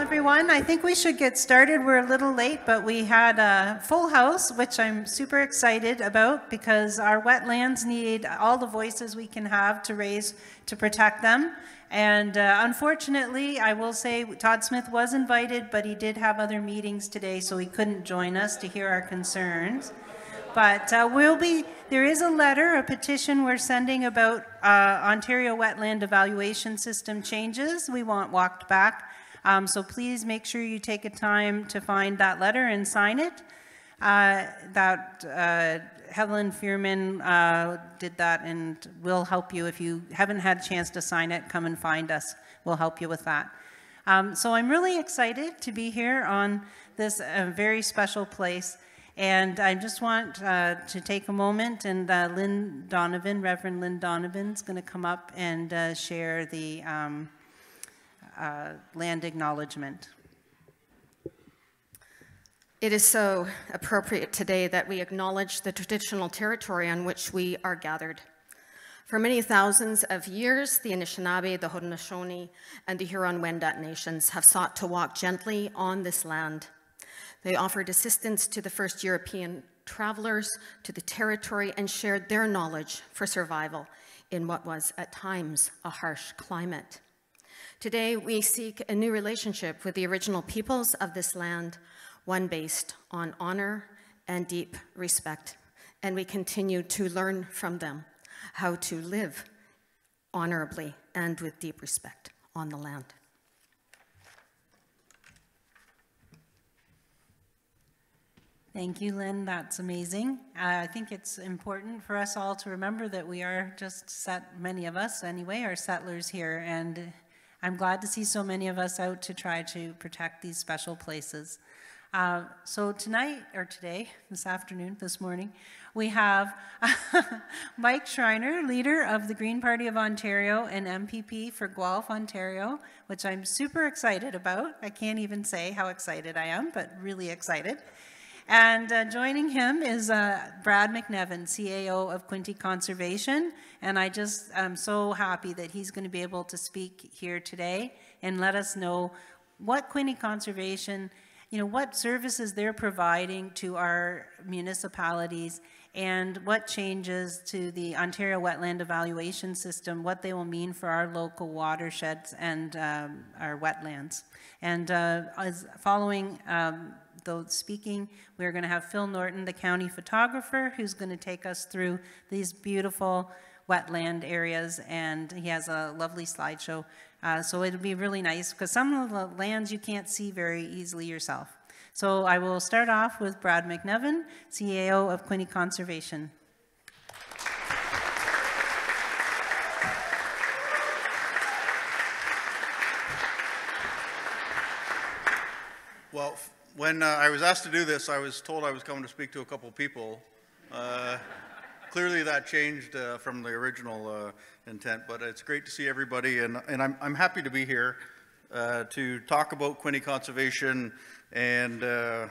everyone. I think we should get started. We're a little late, but we had a full house, which I'm super excited about because our wetlands need all the voices we can have to raise to protect them. And unfortunately, I will say Todd Smith was invited, but he did have other meetings today, so he couldn't join us to hear our concerns. But there is a letter, a petition we're sending about Ontario Wetland Evaluation System changes we want walked back. So please make sure you take a time to find that letter and sign it. Helen Fearman did that and will help you. If you haven't had a chance to sign it, come and find us. We'll help you with that. So I'm really excited to be here on this very special place. And I just want to take a moment, and Lynn Donovan, Reverend Lynn Donovan, is going to come up and share the land acknowledgement. It is so appropriate today that we acknowledge the traditional territory on which we are gathered. For many thousands of years, the Anishinaabe, the Haudenosaunee, and the Huron-Wendat nations have sought to walk gently on this land. They offered assistance to the first European travelers to the territory and shared their knowledge for survival in what was at times a harsh climate. Today, we seek a new relationship with the original peoples of this land, one based on honor and deep respect, and we continue to learn from them how to live honorably and with deep respect on the land. Thank you, Lynn. That's amazing. I think it's important for us all to remember that we are many of us anyway, are settlers here, and I'm glad to see so many of us out to try to protect these special places. So tonight, or today, this afternoon, this morning, we have Mike Schreiner, leader of the Green Party of Ontario and MPP for Guelph, Ontario, which I'm super excited about. I can't even say how excited I am, but really excited. And joining him is Brad McNevin, CAO of Quinte Conservation, and I'm so happy that he's going to be able to speak here today and let us know what Quinte Conservation, what services they're providing to our municipalities and what changes to the Ontario Wetland Evaluation System, what they will mean for our local watersheds and our wetlands. And following the speaking, we're going to have Phil Norton, the county photographer, who's going to take us through these beautiful wetland areas, and he has a lovely slideshow. So it'll be really nice because some of the lands you can't see very easily yourself. So I will start off with Brad McNevin, CAO of Quinte Conservation. Well, when I was asked to do this, I was told I was coming to speak to a couple of people. Clearly that changed from the original intent, but it's great to see everybody, and I'm happy to be here to talk about Quinte Conservation and, and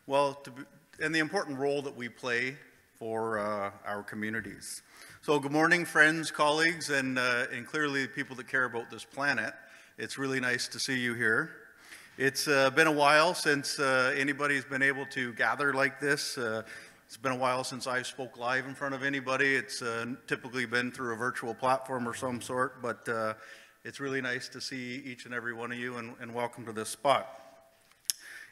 the important role that we play for our communities. So good morning, friends, colleagues, and clearly people that care about this planet. It's really nice to see you here. It's been a while since anybody's been able to gather like this. It's been a while since I spoke live in front of anybody. It's typically been through a virtual platform or some sort, but it's really nice to see each and every one of you, and welcome to this spot.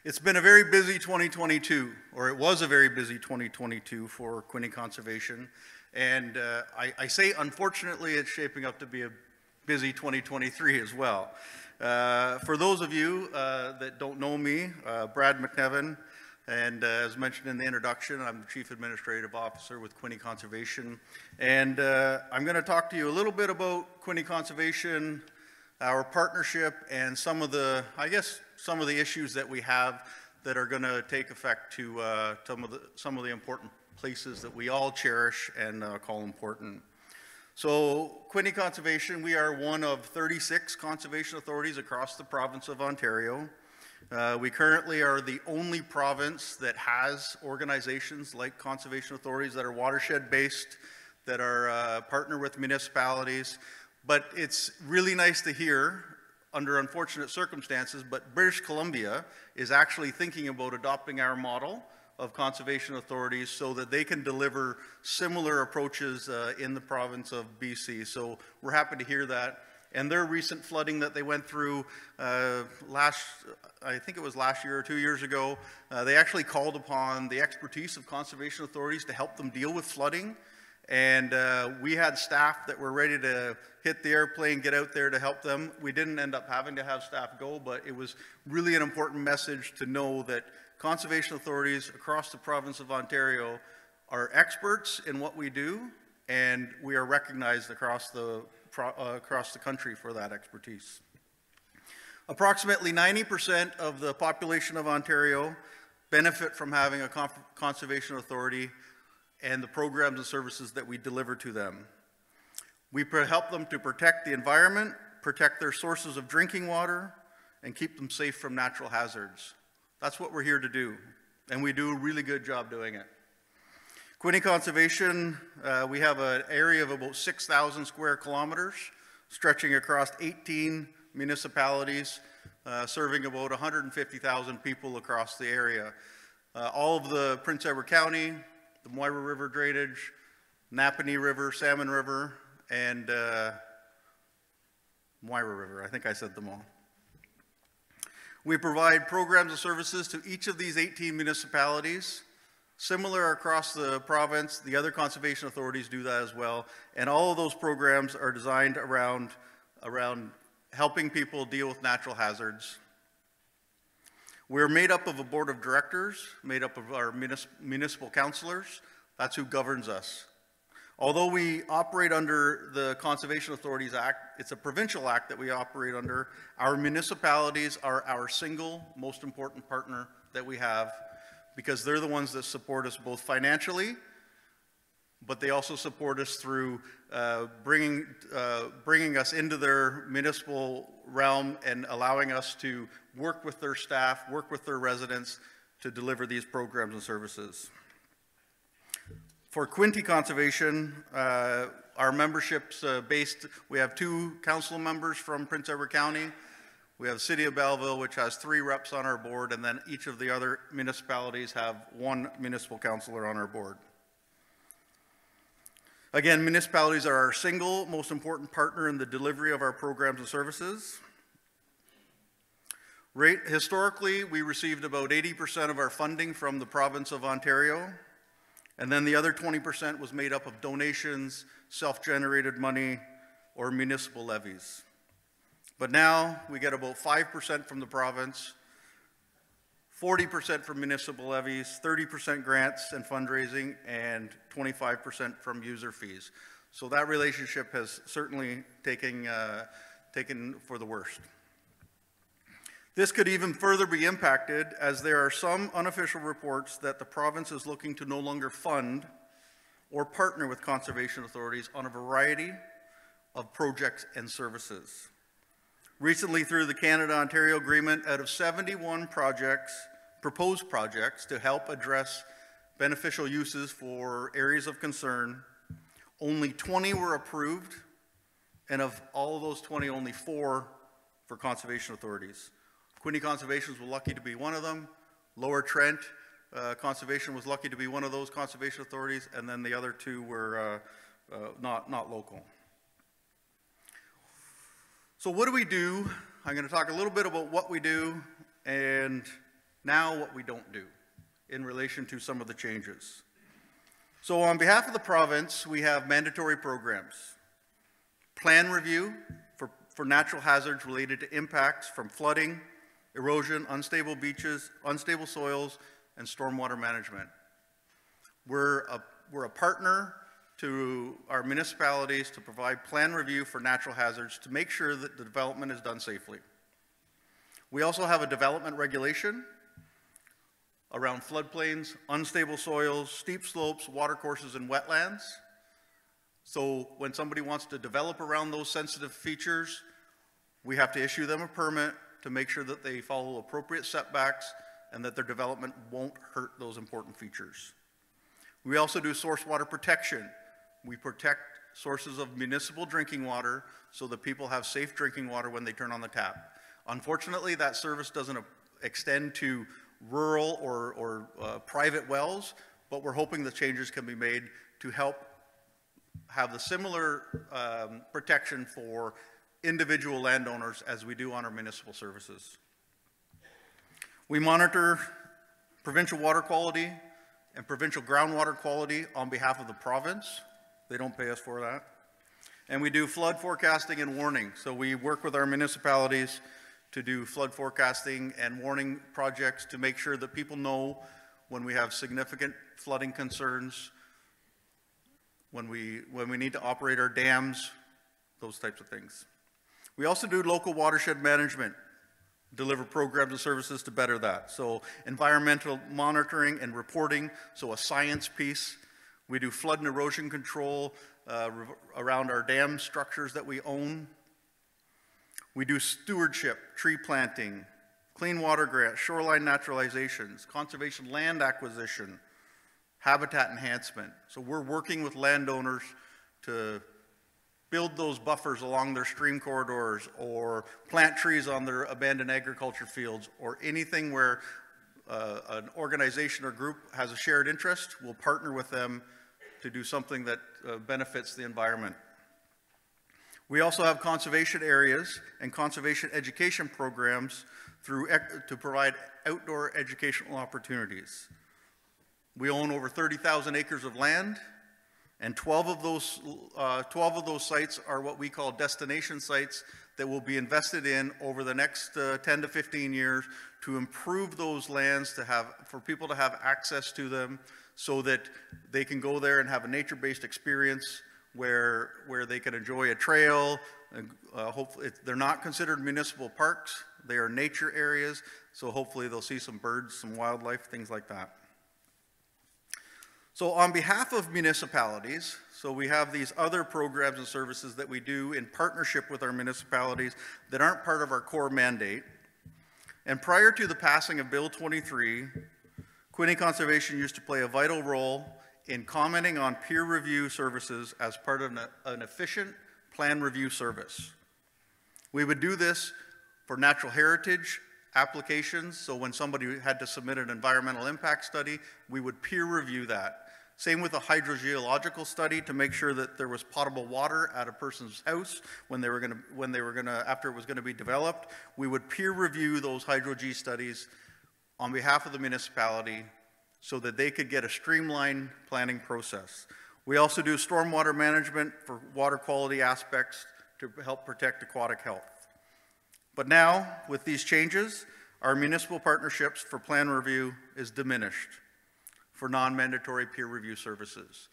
It's been a very busy 2022, or it was a very busy 2022 for Quinte Conservation, and I say unfortunately it's shaping up to be a busy 2023 as well. For those of you that don't know me, Brad McNevin, and as mentioned in the introduction, I'm the Chief Administrative Officer with Quinte Conservation. And I'm going to talk to you a little bit about Quinte Conservation, our partnership, and some of the issues that we have that are going to take effect to some of the important places that we all cherish and call important. So Quinte Conservation, we are one of 36 conservation authorities across the province of Ontario. We currently are the only province that has organizations like conservation authorities that are watershed-based, that are partner with municipalities. But it's really nice to hear under unfortunate circumstances, but British Columbia is actually thinking about adopting our model of conservation authorities so that they can deliver similar approaches in the province of BC. So we're happy to hear that. And their recent flooding that they went through I think it was last year or 2 years ago, they actually called upon the expertise of conservation authorities to help them deal with flooding. And we had staff that were ready to hit the airplane, get out there to help them. We didn't end up having to have staff go, but it was really an important message to know that conservation authorities across the province of Ontario are experts in what we do, and we are recognized across the country for that expertise. Approximately 90% of the population of Ontario benefit from having a conservation authority and the programs and services that we deliver to them. We help them to protect the environment, protect their sources of drinking water, and keep them safe from natural hazards. That's what we're here to do, and we do a really good job doing it. Quinte Conservation, we have an area of about 6,000 square kilometers, stretching across 18 municipalities, serving about 150,000 people across the area. All of the Prince Edward County, the Moira River drainage, Napanee River, Salmon River, and Moira River. I think I said them all. We provide programs and services to each of these 18 municipalities. Similar across the province, the other conservation authorities do that as well. And all of those programs are designed around helping people deal with natural hazards. We're made up of a board of directors, made up of our municipal councillors. That's who governs us. Although we operate under the Conservation Authorities Act, it's a provincial act that we operate under. Our municipalities are our single most important partner that we have, because they're the ones that support us both financially, but they also support us through bringing us into their municipal realm and allowing us to work with their staff, work with their residents to deliver these programs and services. For Quinte Conservation, our membership's based, we have 2 council members from Prince Edward County. We have the City of Belleville, which has 3 reps on our board, and then each of the other municipalities have 1 municipal councillor on our board. Again, municipalities are our single most important partner in the delivery of our programs and services. Historically, we received about 80% of our funding from the province of Ontario, and then the other 20% was made up of donations, self-generated money, or municipal levies. But now we get about 5% from the province, 40% from municipal levies, 30% grants and fundraising, and 25% from user fees. So that relationship has certainly taken for the worst. This could even further be impacted, as there are some unofficial reports that the province is looking to no longer fund or partner with conservation authorities on a variety of projects and services. Recently, through the Canada-Ontario Agreement, out of 71 proposed projects to help address beneficial uses for areas of concern, only 20 were approved, and of all of those 20, only 4 for conservation authorities. Quinte Conservation was lucky to be one of them. Lower Trent Conservation was lucky to be one of those conservation authorities, and then the other 2 were not local. So what do we do? I'm going to talk a little bit about what we do and now what we don't do in relation to some of the changes. So on behalf of the province, we have mandatory programs. Plan review for natural hazards related to impacts from flooding, erosion, unstable beaches, unstable soils, and stormwater management. We're a partner to our municipalities to provide plan review for natural hazards to make sure that the development is done safely. We also have a development regulation around floodplains, unstable soils, steep slopes, watercourses, and wetlands. So when somebody wants to develop around those sensitive features, we have to issue them a permit to make sure that they follow appropriate setbacks and that their development won't hurt those important features. We also do source water protection. We protect sources of municipal drinking water so that people have safe drinking water when they turn on the tap. Unfortunately, that service doesn't extend to rural or private wells, but we're hoping the changes can be made to help have the similar protection for individual landowners as we do on our municipal services. We monitor provincial water quality and provincial groundwater quality on behalf of the province. They don't pay us for that. And we do flood forecasting and warning. So we work with our municipalities to do flood forecasting and warning projects to make sure that people know when we have significant flooding concerns, when we need to operate our dams, those types of things. We also do local watershed management, deliver programs and services to better that. So environmental monitoring and reporting, so a science piece. We do flood and erosion control around our dam structures that we own. We do stewardship, tree planting, clean water grants, shoreline naturalizations, conservation land acquisition, habitat enhancement. So we're working with landowners to build those buffers along their stream corridors or plant trees on their abandoned agriculture fields or anything where an organization or group has a shared interest. We'll partner with them to do something that benefits the environment. We also have conservation areas and conservation education programs to provide outdoor educational opportunities. We own over 30,000 acres of land, and 12 of those sites are what we call destination sites that will be invested in over the next 10 to 15 years to improve those lands for people to have access to them so that they can go there and have a nature-based experience where they can enjoy a trail. Hopefully, they're not considered municipal parks. They are nature areas, so hopefully they'll see some birds, some wildlife, things like that. So on behalf of municipalities, so we have these other programs and services that we do in partnership with our municipalities that aren't part of our core mandate. And prior to the passing of Bill 23, Quinte Conservation used to play a vital role in commenting on peer review services as part of an efficient plan review service. We would do this for natural heritage applications, so when somebody had to submit an environmental impact study, we would peer review that. Same with a hydrogeological study to make sure that there was potable water at a person's house after it was gonna be developed. We would peer review those hydroge studies on behalf of the municipality so that they could get a streamlined planning process. We also do stormwater management for water quality aspects to help protect aquatic health. But now, with these changes, our municipal partnerships for plan review is diminished for non-mandatory peer review services.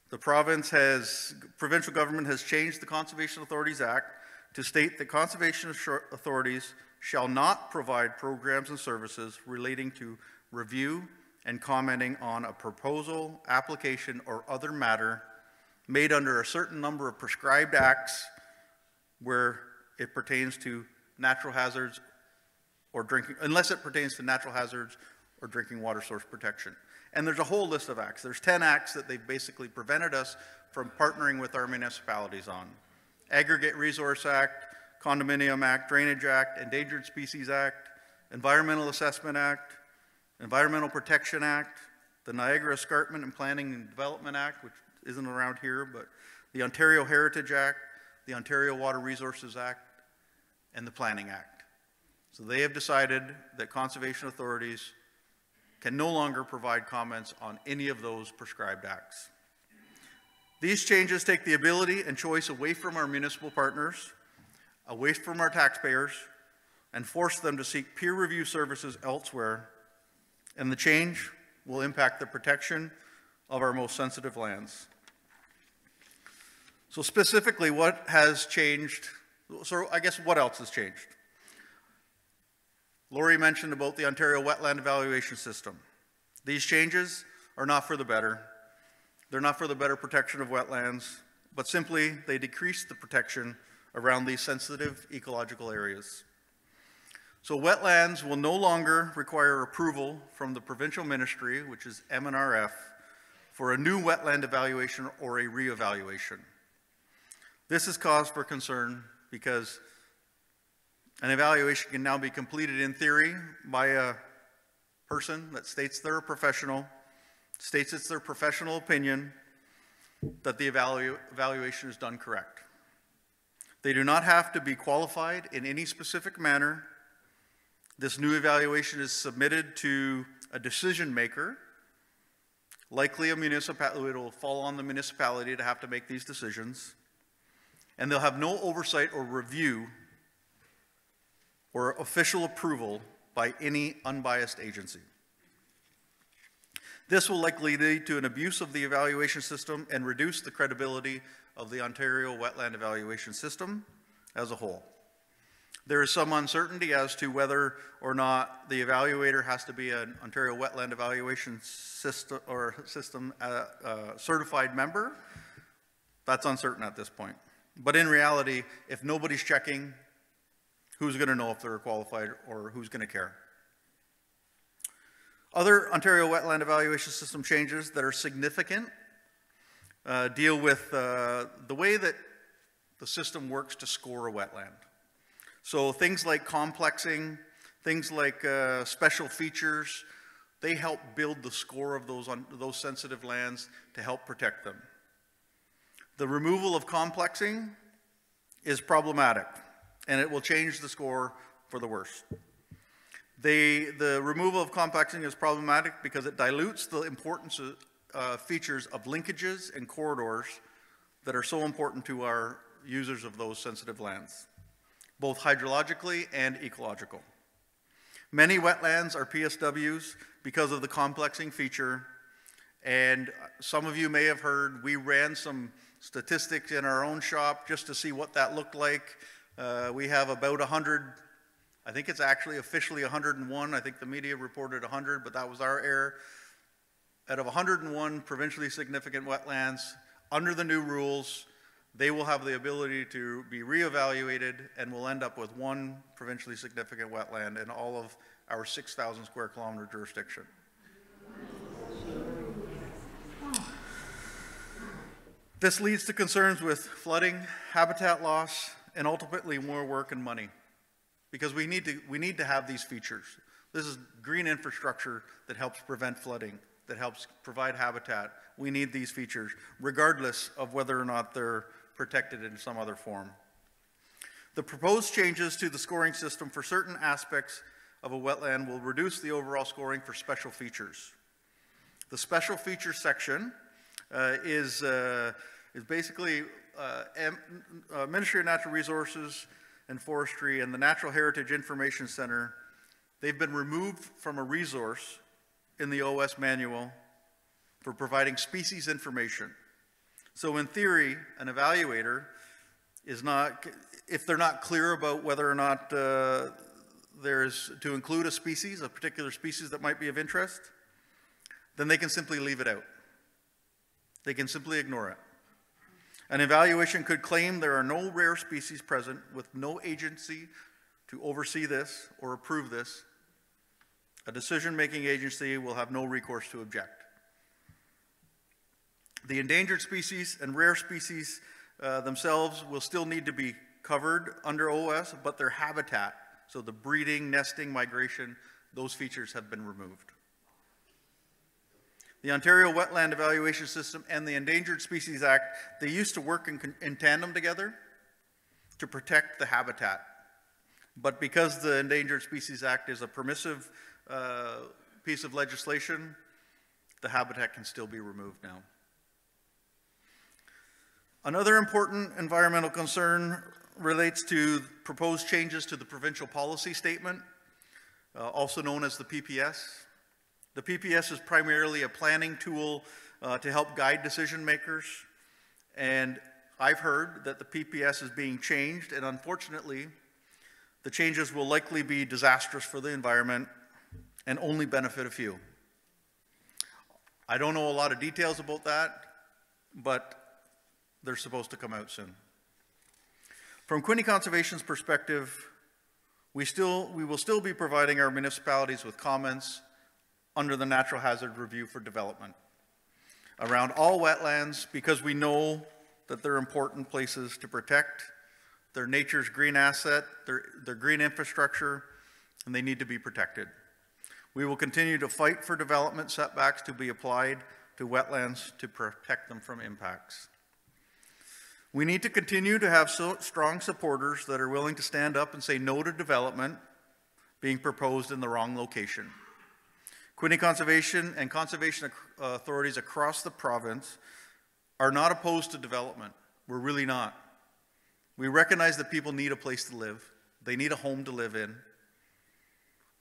The provincial government has changed the Conservation Authorities Act to state that conservation authorities shall not provide programs and services relating to review and commenting on a proposal, application, or other matter made under a certain number of prescribed acts where it pertains to natural hazards or unless it pertains to natural hazards or drinking water source protection. And there's a whole list of acts. There's 10 acts that they've basically prevented us from partnering with our municipalities on. Aggregate Resource Act, Condominium Act, Drainage Act, Endangered Species Act, Environmental Assessment Act, Environmental Protection Act, the Niagara Escarpment and Planning and Development Act, which isn't around here, but the Ontario Heritage Act, the Ontario Water Resources Act, and the Planning Act. So they have decided that conservation authorities can no longer provide comments on any of those prescribed acts. These changes take the ability and choice away from our municipal partners, away from our taxpayers, and force them to seek peer review services elsewhere, and the change will impact the protection of our most sensitive lands. So specifically, what has changed? So I guess what else has changed? Lori mentioned about the Ontario Wetland Evaluation System. These changes are not for the better. They're not for the better protection of wetlands, but simply they decrease the protection around these sensitive ecological areas. So wetlands will no longer require approval from the provincial ministry, which is MNRF, for a new wetland evaluation or a re-evaluation. This is cause for concern because an evaluation can now be completed in theory by a person that states they're a professional, states it's their professional opinion that the evaluation is done correct. They do not have to be qualified in any specific manner. This new evaluation is submitted to a decision maker, likely a municipality. It will fall on the municipality to have to make these decisions. And they'll have no oversight or review or official approval by any unbiased agency. This will likely lead to an abuse of the evaluation system and reduce the credibility of the Ontario wetland evaluation system as a whole. There is some uncertainty as to whether or not the evaluator has to be an Ontario wetland evaluation system certified member. That's uncertain at this point. But in reality, if nobody's checking, who's going to know if they're qualified or who's going to care? Other Ontario wetland evaluation system changes that are significant deal with the way that the system works to score a wetland. So things like complexing, things like special features, they help build the score of those sensitive lands to help protect them. The removal of complexing is problematic, and it will change the score for the worse. The removal of complexing is problematic because it dilutes the importance of features of linkages and corridors that are so important to our users of those sensitive lands, both hydrologically and ecological. Many wetlands are PSWs because of the complexing feature, and some of you may have heard we ran some statistics in our own shop just to see what that looked like. We have about 100, I think it's actually officially 101, I think the media reported 100, but that was our error. Out of 101 provincially significant wetlands, under the new rules, they will have the ability to be reevaluated, and we'll end up with one provincially significant wetland in all of our 6,000 square kilometer jurisdiction. This leads to concerns with flooding, habitat loss, and ultimately more work and money, because we need to have these features. This is green infrastructure that helps prevent flooding, that helps provide habitat. We need these features, regardless of whether or not they're protected in some other form. The proposed changes to the scoring system for certain aspects of a wetland will reduce the overall scoring for special features. The special features section is basically Ministry of Natural Resources and Forestry and the Natural Heritage Information Center. They've been removed from a resource in the OS manual for providing species information. So in theory, an evaluator is not, if they're not clear about whether or not there's to include a species, a particular species that might be of interest, then they can simply leave it out. They can simply ignore it. An evaluation could claim there are no rare species present with no agency to oversee this or approve this. A decision-making agency will have no recourse to object. The endangered species and rare species themselves will still need to be covered under OS, but their habitat, so the breeding, nesting, migration, those features have been removed. The Ontario Wetland Evaluation System and the Endangered Species Act, they used to work in tandem together to protect the habitat. But because the Endangered Species Act is a permissive piece of legislation, the habitat can still be removed now. Another important environmental concern relates to proposed changes to the provincial policy statement, also known as the PPS. The PPS is primarily a planning tool to help guide decision makers, and I've heard that the PPS is being changed, and unfortunately, the changes will likely be disastrous for the environment and only benefit a few. I don't know a lot of details about that, but they're supposed to come out soon. From Quinte Conservation's perspective, we will still be providing our municipalities with comments under the natural hazard review for development around all wetlands, because we know that they're important places to protect. They're nature's green asset, they're green infrastructure, and they need to be protected. We will continue to fight for development setbacks to be applied to wetlands to protect them from impacts. We need to continue to have strong supporters that are willing to stand up and say no to development being proposed in the wrong location. Quinte Conservation and conservation authorities across the province are not opposed to development. We're really not. We recognize that people need a place to live. They need a home to live in.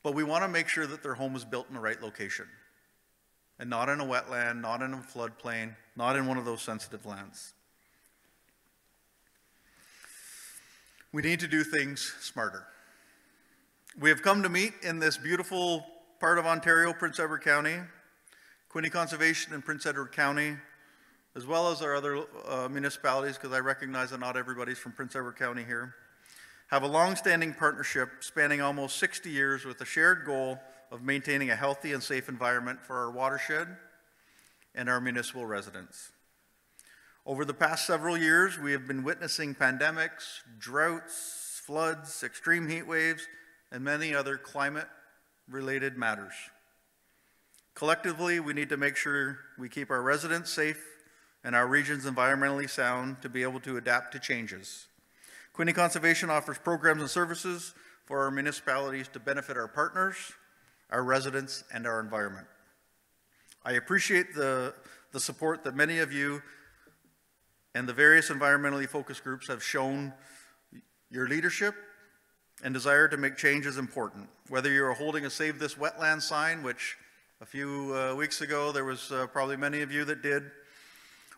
But we want to make sure that their home is built in the right location and not in a wetland, not in a floodplain, not in one of those sensitive lands. We need to do things smarter. We have come to meet in this beautiful part of Ontario, Prince Edward County, Quinte Conservation in Prince Edward County, as well as our other municipalities, because I recognize that not everybody's from Prince Edward County here, have a long-standing partnership spanning almost 60 years with a shared goal of maintaining a healthy and safe environment for our watershed and our municipal residents. Over the past several years, we have been witnessing pandemics, droughts, floods, extreme heat waves, and many other climate-related matters. Collectively, we need to make sure we keep our residents safe and our regions environmentally sound to be able to adapt to changes. Quinte Conservation offers programs and services for our municipalities to benefit our partners, our residents, and our environment. I appreciate the support that many of you and the various environmentally focused groups have shown. Your leadership and desire to make change is important. Whether you're holding a Save This Wetland sign, which a few weeks ago there was probably many of you that did,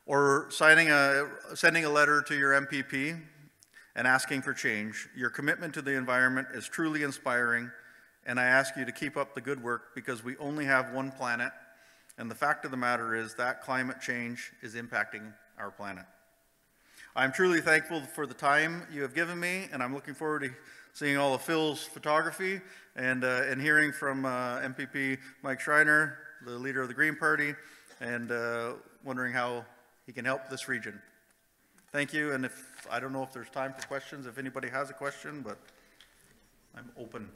or sending a letter to your MPP and asking for change, your commitment to the environment is truly inspiring, and I ask you to keep up the good work because we only have one planet, and the fact of the matter is that climate change is impacting our planet. I'm truly thankful for the time you have given me, and I'm looking forward to seeing all of Phil's photography and hearing from MPP Mike Schreiner, the leader of the Green Party, and wondering how he can help this region. Thank you, and I don't know if there's time for questions, if anybody has a question, but I'm open.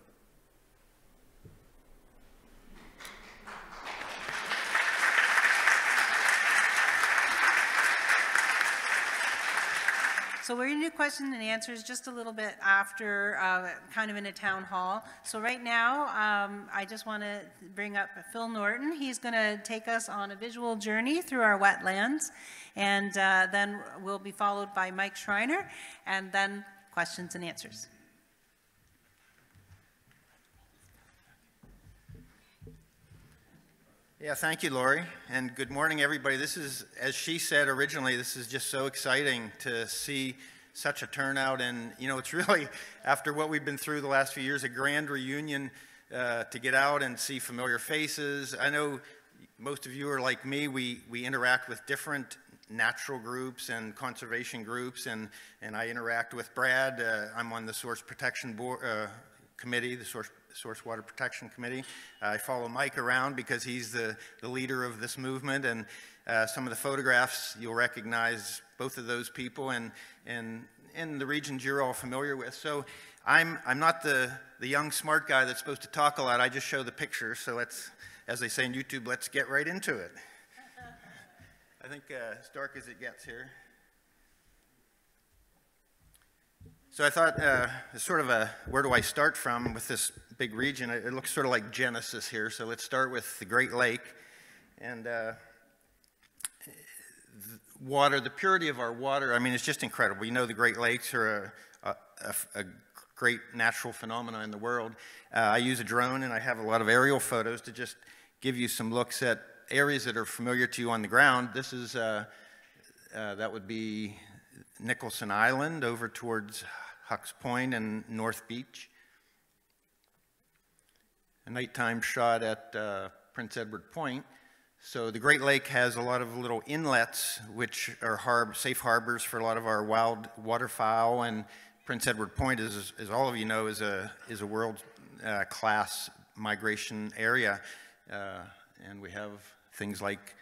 So we're going to do question and answers just a little bit after, kind of in a town hall. So right now, I just want to bring up Phil Norton. He's going to take us on a visual journey through our wetlands, and then we'll be followed by Mike Schreiner, and then questions and answers. Yeah, thank you, Lori, and good morning, everybody. This is, as she said originally, this is just so exciting to see such a turnout, and you know, it's really, after what we've been through the last few years, a grand reunion to get out and see familiar faces. I know most of you are like me. We interact with different natural groups and conservation groups, and I interact with Brad. I'm on the Source Protection Board, Committee, the Source Water Protection Committee. I follow Mike around because he's the leader of this movement, and some of the photographs you'll recognize both of those people and in the regions you're all familiar with. So I'm not the young smart guy that's supposed to talk a lot. I just show the pictures. So let's, as they say in YouTube, let's get right into it. I think as dark as it gets here. So I thought, it's sort of a, where do I start from with this big region? It looks sort of like Genesis here, so let's start with the Great Lake. And water, the purity of our water, I mean, it's just incredible. You know the Great Lakes are a great natural phenomenon in the world. I use a drone, and I have a lot of aerial photos to just give you some looks at areas that are familiar to you on the ground. This is, that would be Nicholson Island over towards Hucks Point and North Beach. A nighttime shot at Prince Edward Point. So the Great Lake has a lot of little inlets, which are safe harbors for a lot of our wild waterfowl, and Prince Edward Point, as all of you know, is a world-class migration area. And we have things like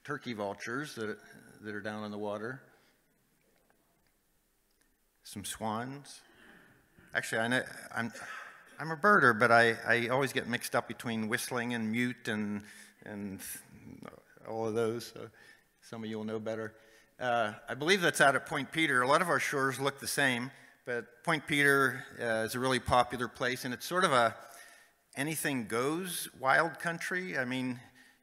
turkey vultures that are down in the water. some swans. Actually, I know, I'm a birder, but I always get mixed up between whistling and mute and all of those. So some of you will know better. I believe that's out at Point Peter. A lot of our shores look the same, but Point Peter is a really popular place, and it's sort of a anything goes wild country. I mean,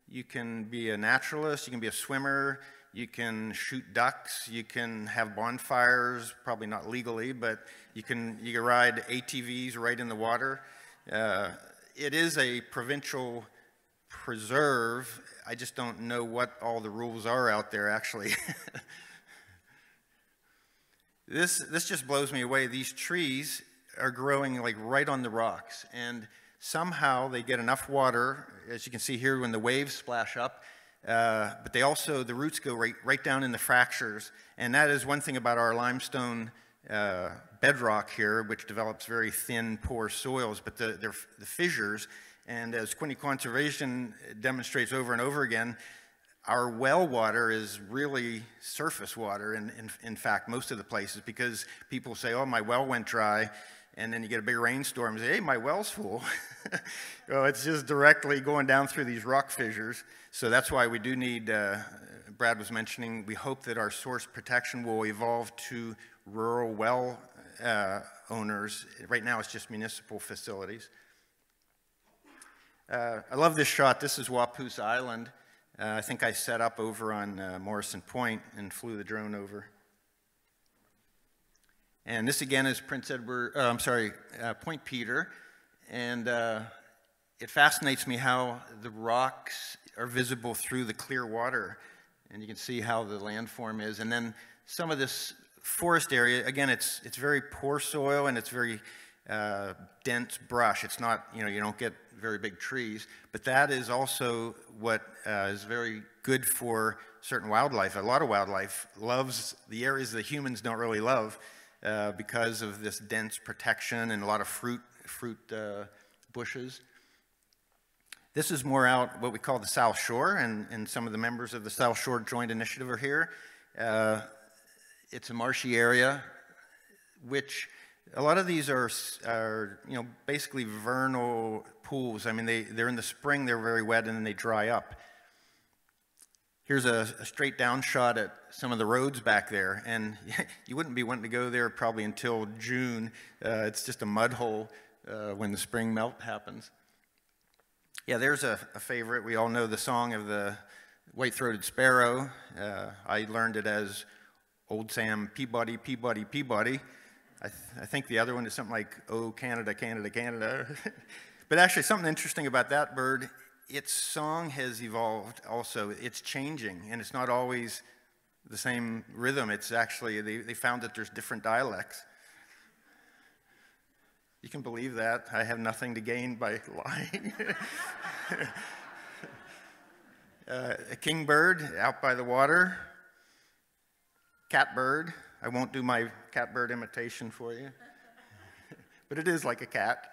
you can be a naturalist, you can be a swimmer, you can shoot ducks, you can have bonfires, probably not legally, but you can ride ATVs right in the water. It is a provincial preserve. I just don't know what all the rules are out there, actually. This just blows me away. These trees are growing like right on the rocks, and somehow they get enough water, as you can see here when the waves splash up, but they also, the roots go right down in the fractures, and that is one thing about our limestone bedrock here, which develops very thin, poor soils, but the fissures, and as Quinte Conservation demonstrates over and over again, our well water is really surface water, in fact, most of the places, because people say, oh, my well went dry, and then you get a big rainstorm and say, hey, my well's full. Well, it's just directly going down through these rock fissures. So that's why we do need, Brad was mentioning, we hope that our source protection will evolve to rural well owners. Right now it's just municipal facilities. I love this shot. This is Wapoose Island. I think I set up over on Morrison Point and flew the drone over. And this again is Point Peter, and it fascinates me how the rocks are visible through the clear water, and you can see how the landform is. And then some of this forest area, again, it's very poor soil and it's very dense brush. It's not, you don't get very big trees, but that is also what is very good for certain wildlife. A lot of wildlife loves the areas that humans don't really love. Because of this dense protection and a lot of fruit bushes. This is more out what we call the South Shore, and some of the members of the South Shore Joint Initiative are here. It's a marshy area, which a lot of these are basically vernal pools. I mean, they're in the spring, they're very wet, and then they dry up. Here's a straight down shot at some of the roads back there, and you wouldn't be wanting to go there probably until June. It's just a mud hole when the spring melt happens. Yeah, there's a favorite. We all know the song of the white-throated sparrow. I learned it as Old Sam Peabody, Peabody, Peabody. I think the other one is something like, oh, Canada, Canada, Canada. But actually, something interesting about that bird, its song has evolved also. It's changing, and it's not always the same rhythm. It's actually, they found that there's different dialects. You can believe that. I have nothing to gain by lying. A kingbird out by the water. Catbird. I won't do my catbird imitation for you, but it is like a cat.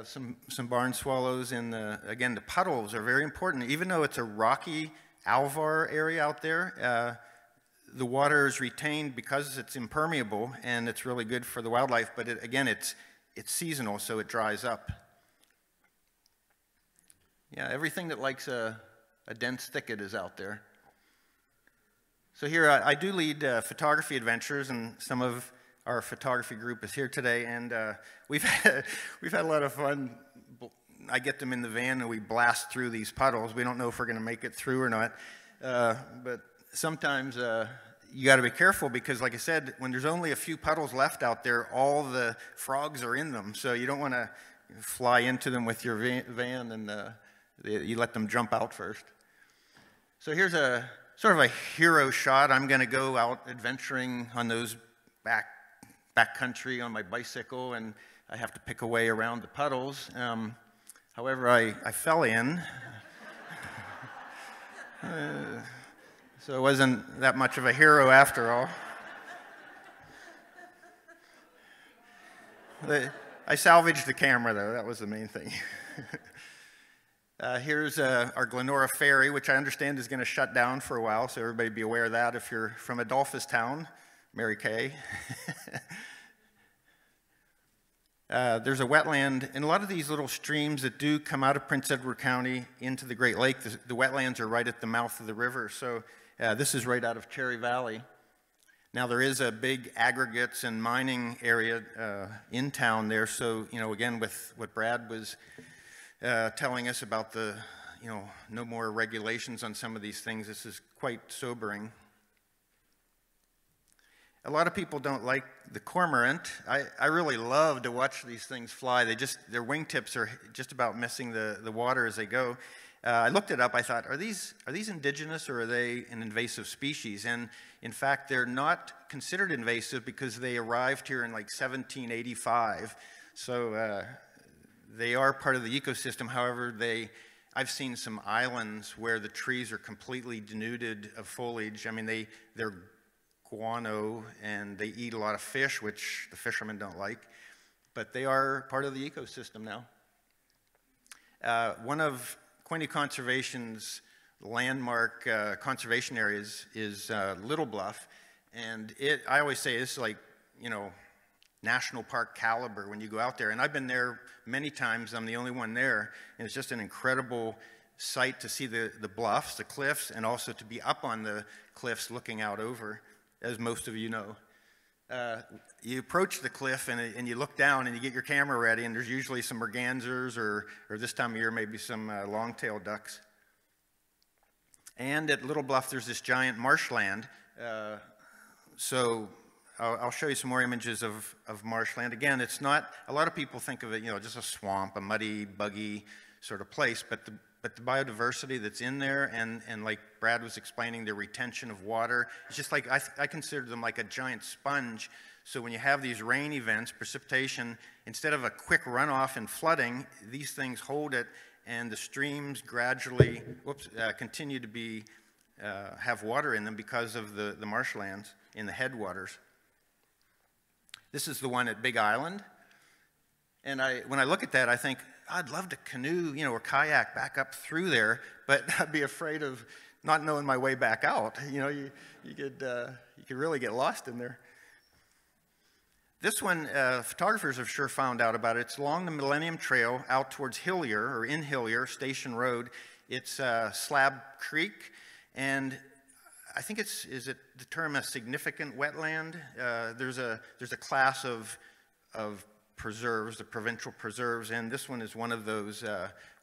Some barn swallows, and again, the puddles are very important. Even though it's a rocky alvar area out there, the water is retained because it's impermeable, and it's really good for the wildlife, but again, it's seasonal, so it dries up. Yeah, everything that likes a dense thicket is out there. So here, I do lead photography adventures, and some of our photography group is here today, and we've had a lot of fun. I get them in the van, and we blast through these puddles. We don't know if we're going to make it through or not, but sometimes you got to be careful because, like I said, when there's only a few puddles left out there, all the frogs are in them, so you don't want to fly into them with your van, and you let them jump out first. So here's a sort of a hero shot. I'm going to go out adventuring on those back country on my bicycle, and I have to pick a way around the puddles. However, I fell in. So it wasn't that much of a hero after all. I salvaged the camera, though. That was the main thing. Here's our Glenora Ferry, which I understand is going to shut down for a while, so everybody be aware of that if you're from Adolphustown, Mary Kay. There's a wetland, and a lot of these little streams that do come out of Prince Edward County into the Great Lake, the wetlands are right at the mouth of the river. So this is right out of Cherry Valley. Now there is a big aggregates and mining area in town there. So, you know, again, with what Brad was telling us about the, you know, no more regulations on some of these things, this is quite sobering. A lot of people don't like the cormorant. I really love to watch these things fly. Their wingtips are just about missing the water as they go. I looked it up. I thought, are these indigenous or are they an invasive species? And in fact, they're not considered invasive because they arrived here in like 1785. So they are part of the ecosystem. However, I've seen some islands where the trees are completely denuded of foliage. I mean, they're guano and they eat a lot of fish, which the fishermen don't like. But they are part of the ecosystem now. One of Quinte Conservation's landmark conservation areas is Little Bluff, and I always say it's like, you know, national park caliber when you go out there. And I've been there many times. I'm the only one there, and it's just an incredible sight to see the bluffs, the cliffs, and also to be up on the cliffs looking out over, as most of you know. You approach the cliff and you look down and you get your camera ready, and there's usually some mergansers or this time of year maybe some long-tailed ducks. And at Little Bluff there's this giant marshland. So I'll show you some more images of marshland. Again, it's not, a lot of people think of it, you know, just a swamp, a muddy, buggy sort of place, but the biodiversity that's in there, and like Brad was explaining, the retention of water, it's just like, I consider them like a giant sponge. So when you have these rain events, precipitation, instead of a quick runoff and flooding, these things hold it, and the streams gradually continue to have water in them because of the marshlands in the headwaters. This is the one at Big Island. And when I look at that, I think, I'd love to canoe, you know, or kayak back up through there, but I'd be afraid of not knowing my way back out. You know, you could really get lost in there. This one, photographers have sure found out about it. It's along the Millennium Trail out towards Hillier, or in Hillier, Station Road. It's Slab Creek, and I think is it the term a significant wetland? There's a class of preserves, the provincial preserves, and this one is one of those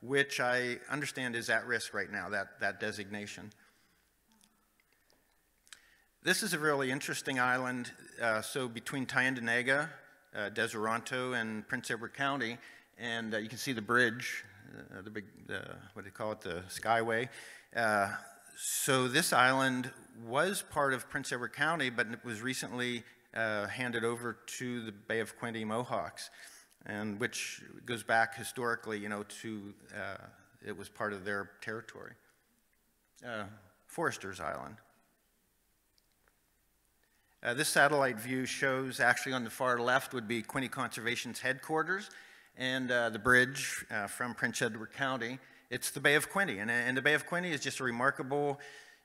which I understand is at risk right now, that designation. This is a really interesting island. So between Tyendinaga, Deseronto, and Prince Edward County, and you can see the bridge, the big, what do you call it, the Skyway. So this island was part of Prince Edward County, but it was recently handed over to the Bay of Quinte Mohawks, and which goes back historically, you know, to it was part of their territory. Forester's Island. This satellite view shows, actually on the far left would be Quinte Conservation's headquarters, and the bridge from Prince Edward County. It's the Bay of Quinte, and the Bay of Quinte is just a remarkable,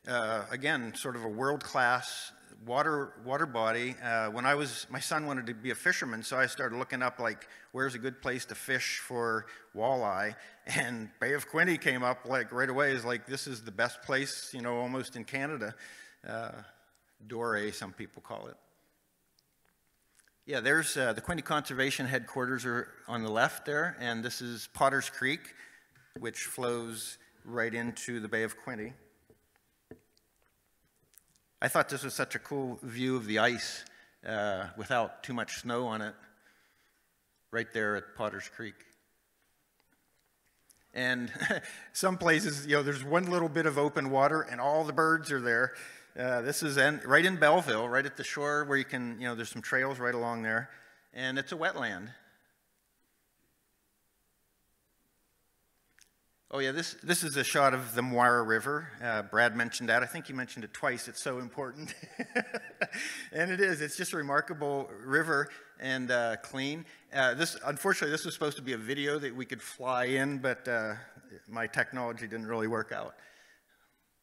again, sort of a world-class water body. My son wanted to be a fisherman, so I started looking up, like, where's a good place to fish for walleye, and Bay of Quinte came up, like, right away, is like, this is the best place, you know, almost in Canada. Doré, some people call it. Yeah, there's the Quinte Conservation headquarters are on the left there, and this is Potter's Creek, which flows right into the Bay of Quinte. I thought this was such a cool view of the ice without too much snow on it, right there at Potter's Creek. And some places, you know, there's one little bit of open water and all the birds are there. This is right in Belleville, right at the shore where you can, you know, there's some trails right along there, and it's a wetland. Oh yeah, this is a shot of the Moira River. Brad mentioned that. I think he mentioned it twice. It's so important. And it is. It's just a remarkable river and clean. Unfortunately, this was supposed to be a video that we could fly in, but my technology didn't really work out.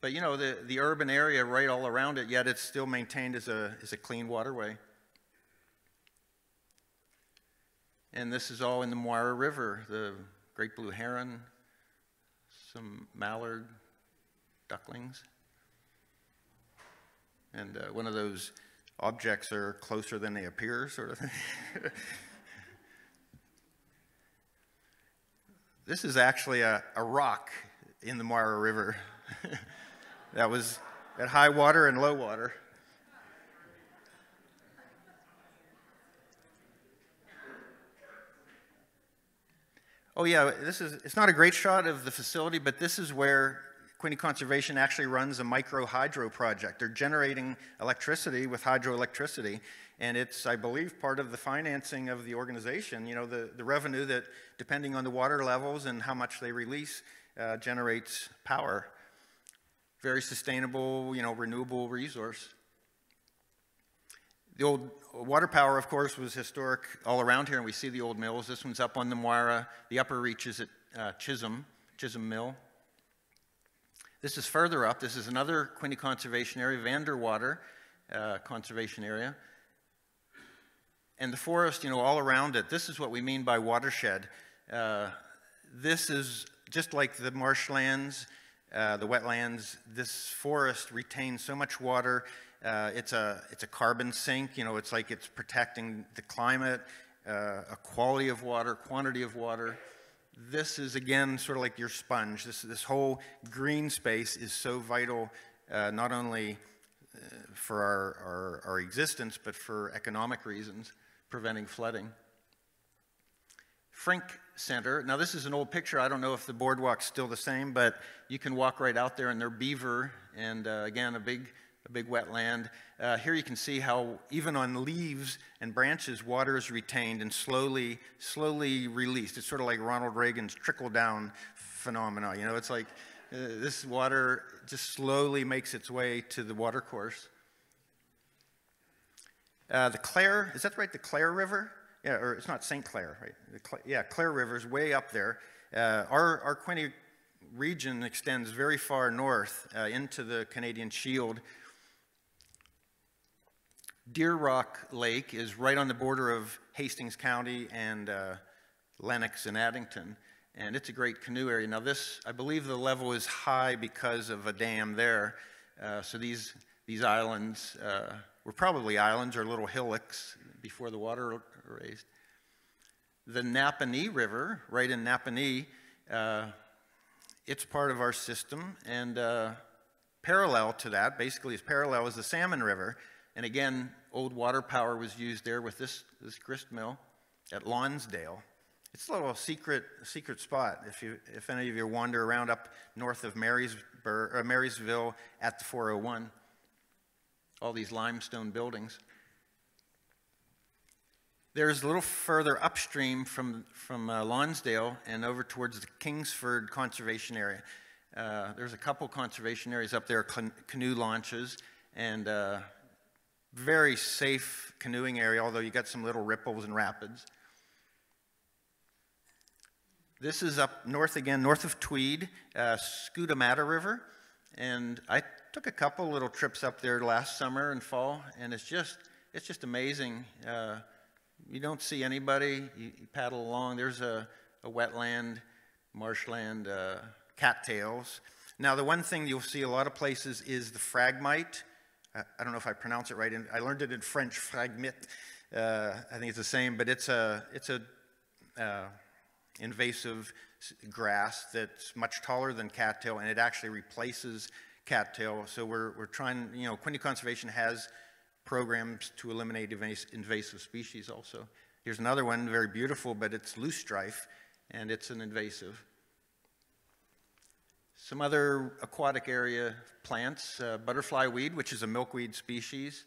But you know, the urban area right all around it, yet it's still maintained as a clean waterway. And this is all in the Moira River, the great blue heron, some mallard, ducklings. And one of those objects are closer than they appear, sort of thing. This is actually a rock in the Moira River that was at high water and low water. Oh yeah, it's not a great shot of the facility, but this is where Quinte Conservation actually runs a micro hydro project. They're generating electricity with hydroelectricity, and it's, I believe, part of the financing of the organization. You know, the revenue that, depending on the water levels and how much they release, generates power. Very sustainable, you know, renewable resource. The old water power, of course, was historic all around here, and we see the old mills. This one's up on the Moira. The upper reaches at Chisholm Mill. This is further up. This is another Quinte Conservation Area, Vanderwater Conservation Area. And the forest, you know, all around it, this is what we mean by watershed. This is just like the marshlands, the wetlands. This forest retains so much water. It's a carbon sink, you know, it's like it's protecting the climate, a quality of water, quantity of water. This is, again, sort of like your sponge. This whole green space is so vital, not only for our existence, but for economic reasons, preventing flooding. Frink Center, now this is an old picture. I don't know if the boardwalk's still the same, but you can walk right out there and they're beaver, and again, a big wetland. Here you can see how even on leaves and branches, water is retained and slowly released. It's sort of like Ronald Reagan's trickle-down phenomena. You know, it's like this water just slowly makes its way to the watercourse. The Clare, is that right, the Clare River? Yeah, or it's not St. Clair, right? Clare River is way up there. Our Quinte region extends very far north into the Canadian Shield. Deer Rock Lake is right on the border of Hastings County and Lennox and Addington, and it's a great canoe area. Now this, I believe the level is high because of a dam there, so these islands were probably islands or little hillocks before the water raised. The Napanee River, right in Napanee, it's part of our system, and parallel to that, basically as parallel as the Salmon River. And again, old water power was used there with this grist mill at Lonsdale. It's a little secret spot if any of you wander around up north of Marysville at the 401. All these limestone buildings. There's a little further upstream from Lonsdale and over towards the Kingsford Conservation Area. There's a couple conservation areas up there, canoe launches, and very safe canoeing area, although you got some little ripples and rapids. This is up north again, north of Tweed, Scutamata River, and I took a couple little trips up there last summer and fall, and it's just amazing. You don't see anybody, you paddle along, there's a wetland, marshland, cattails. Now the one thing you'll see a lot of places is the phragmite. I don't know if I pronounce it right. I learned it in French, fragmite. I think it's the same, but it's a invasive grass that's much taller than cattail, and it actually replaces cattail. So we're trying, you know, Quinte Conservation has programs to eliminate invasive species also. Here's another one, very beautiful, but it's loosestrife, and it's an invasive. Some other aquatic area plants, butterfly weed, which is a milkweed species,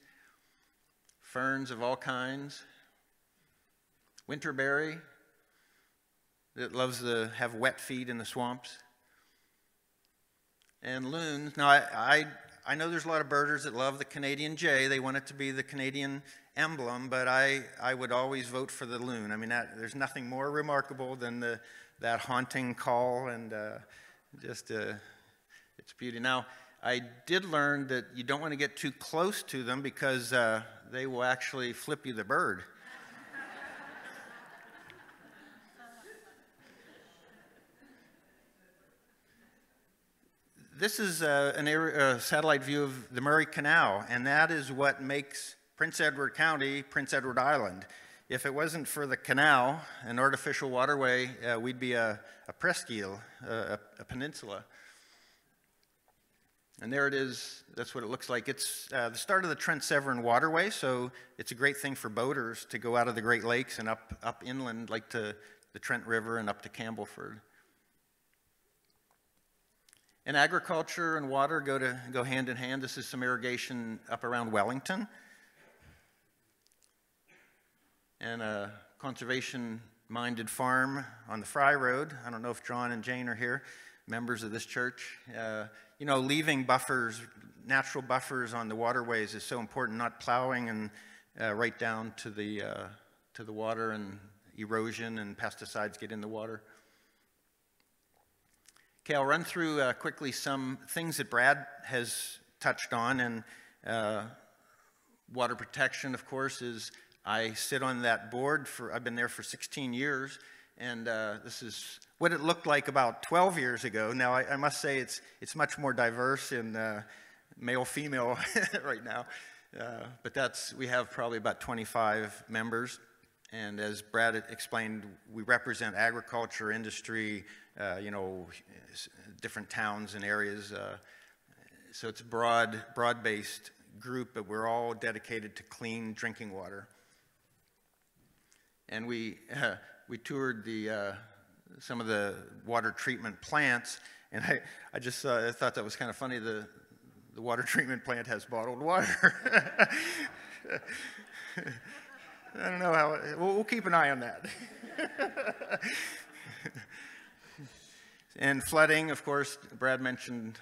ferns of all kinds, winterberry that loves to have wet feet in the swamps, and loons. Now, I know there's a lot of birders that love the Canadian jay. They want it to be the Canadian emblem, but I would always vote for the loon. I mean, there's nothing more remarkable than that haunting call and just its beauty. Now, I did learn that you don't want to get too close to them because they will actually flip you the bird. This is a satellite view of the Murray Canal, and that is what makes Prince Edward County Prince Edward Island. If it wasn't for the canal, an artificial waterway, we'd be a presqu'île, a peninsula. And there it is. That's what it looks like. It's the start of the Trent Severn waterway, so it's a great thing for boaters to go out of the Great Lakes and up inland, like to the Trent River and up to Campbellford. And agriculture and water go hand in hand. This is some irrigation up around Wellington. And a conservation-minded farm on the Fry Road. I don't know if John and Jane are here, members of this church. You know, leaving buffers, natural buffers on the waterways is so important, not plowing and right down to the water, and erosion and pesticides get in the water. Okay, I'll run through quickly some things that Brad has touched on, and water protection, of course, is I sit on that board I've been there for 16 years, and this is what it looked like about 12 years ago. Now, I must say it's much more diverse in male-female right now, but we have probably about 25 members, and as Brad explained, we represent agriculture, industry, you know, different towns and areas, so it's a broad-based group, but we're all dedicated to clean drinking water. And we toured some of the water treatment plants, and I just I thought that was kind of funny. The water treatment plant has bottled water. I don't know how. We'll keep an eye on that. And flooding, of course, Brad mentioned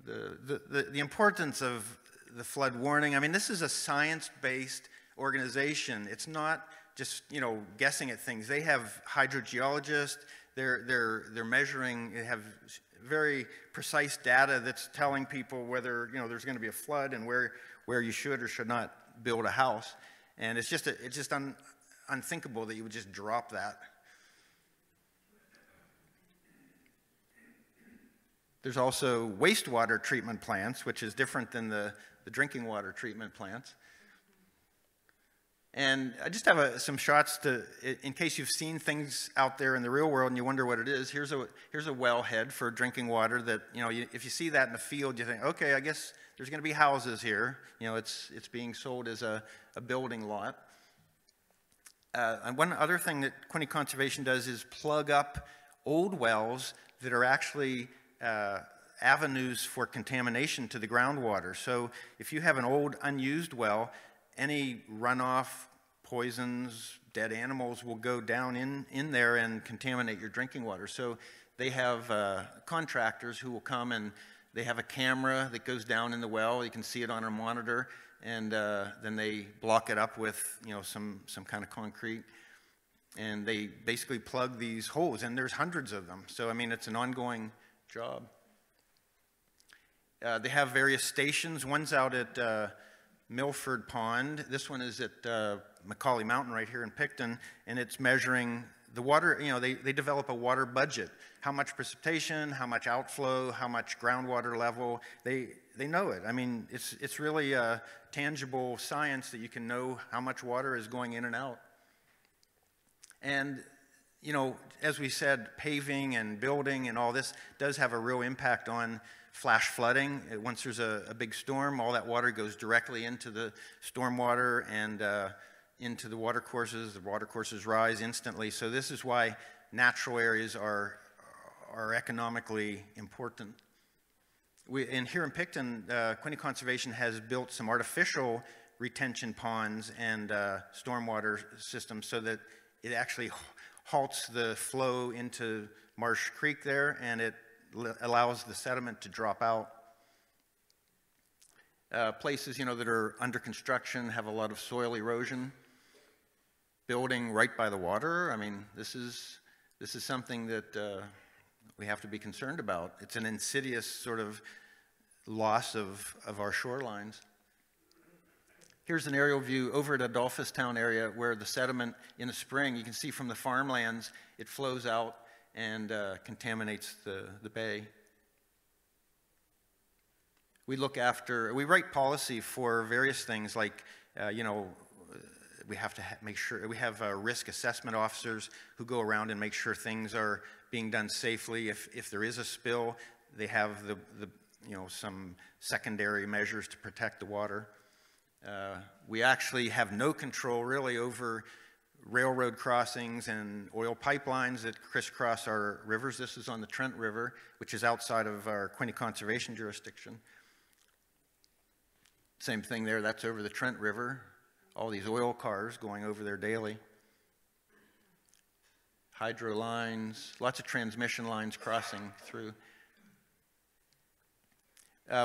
the importance of the flood warning. I mean, this is a science-based organization. It's not just, you know, guessing at things. They have hydrogeologists. They're measuring. They have very precise data that's telling people whether, you know, there's going to be a flood and where you should or should not build a house. And it's just unthinkable that you would just drop that. There's also wastewater treatment plants, which is different than the drinking water treatment plants. And I just have some shots in case you've seen things out there in the real world and you wonder what it is. Here's a wellhead for drinking water that, you know, if you see that in the field, you think, okay, I guess there's going to be houses here. You know, it's being sold as a building lot. And one other thing that Quinte Conservation does is plug up old wells that are actually avenues for contamination to the groundwater. So if you have an old unused well, any runoff, poisons, dead animals will go down in there and contaminate your drinking water. So they have contractors who will come, and they have a camera that goes down in the well. You can see it on a monitor, and then they block it up with, you know, some kind of concrete, and they basically plug these holes, and there's hundreds of them. So I mean, it's an ongoing job. They have various stations. One's out at Milford Pond. This one is at Macaulay Mountain right here in Picton, and it's measuring the water. You know, they develop a water budget. How much precipitation, how much outflow, how much groundwater level. They know it. I mean, it's really a tangible science that you can know how much water is going in and out. And, you know, as we said, paving and building and all this does have a real impact on flash flooding. Once there's a big storm, all that water goes directly into the stormwater and into the water courses. The water courses rise instantly. So this is why natural areas are economically important. And here in Picton, Quinte Conservation has built some artificial retention ponds and stormwater systems so that it actually halts the flow into Marsh Creek there, and it allows the sediment to drop out. Places, you know, that are under construction have a lot of soil erosion. Building right by the water, I mean, this is something that we have to be concerned about. It's an insidious sort of loss of our shorelines. Here's an aerial view over at Adolphustown area where the sediment in the spring, you can see from the farmlands, it flows out and contaminates the bay. We write policy for various things like, we have to make sure, we have risk assessment officers who go around and make sure things are being done safely. If there is a spill, they have some secondary measures to protect the water. We actually have no control really over railroad crossings and oil pipelines that crisscross our rivers. This is on the Trent River, which is outside of our Quinte conservation jurisdiction. Same thing there, that's over the Trent River. All these oil cars going over there daily. Hydro lines, lots of transmission lines crossing through.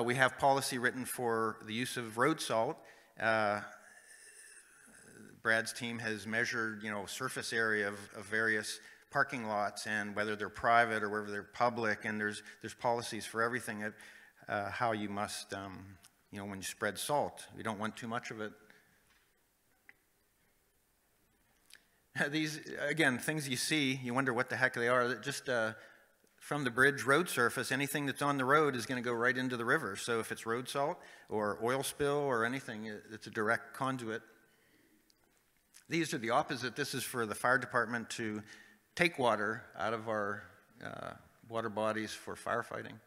We have policy written for the use of road salt. Brad's team has measured, surface area of various parking lots and whether they're private or whether they're public, and there's policies for everything at how you must, when you spread salt. You don't want too much of it. These, again, things you see, you wonder what the heck they are. Just from the bridge road surface, anything that's on the road is going to go right into the river. So if it's road salt or oil spill or anything, it's a direct conduit. These are the opposite. This is for the fire department to take water out of our water bodies for firefighting.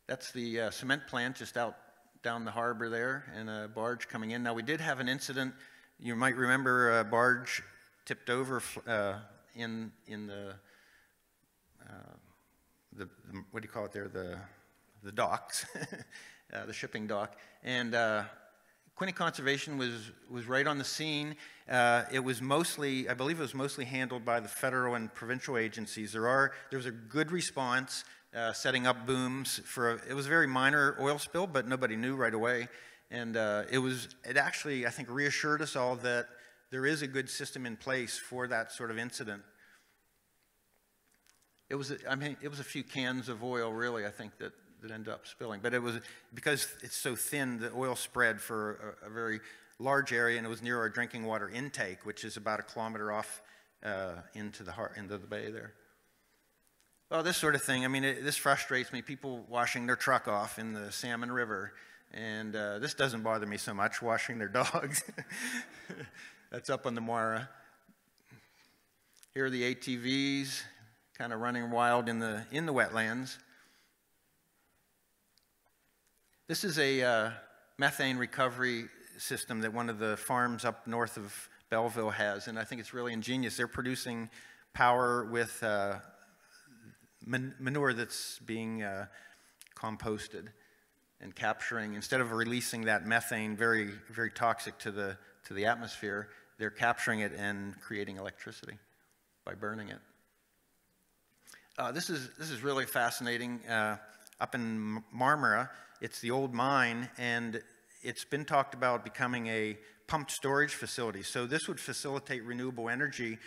That's the cement plant just out down the harbor there, and a barge coming in. Now, we did have an incident. You might remember a barge tipped over in the what do you call it there? The docks, the shipping dock. And Quinte Conservation was right on the scene. It was mostly, I believe it was mostly handled by the federal and provincial agencies. There was a good response. Setting up booms it was a very minor oil spill, but nobody knew right away. And it actually, I think, reassured us all that there is a good system in place for that sort of incident. It was a few cans of oil, really, I think, that ended up spilling. But it was, because it's so thin, the oil spread for a very large area, and it was near our drinking water intake, which is about 1 kilometer off into the bay there. Well, this sort of thing, this frustrates me. People washing their truck off in the Salmon River. And this doesn't bother me so much, washing their dogs. That's up on the Moira. Here are the ATVs, kind of running wild in the wetlands. This is a methane recovery system that one of the farms up north of Belleville has, and I think it's really ingenious. They're producing power with manure that's being composted and capturing, instead of releasing that methane, very, very toxic to the atmosphere, they're capturing it and creating electricity by burning it. This is really fascinating. Up in Marmara, it's the old mine, and it's been talked about becoming a pumped storage facility. So this would facilitate renewable energy.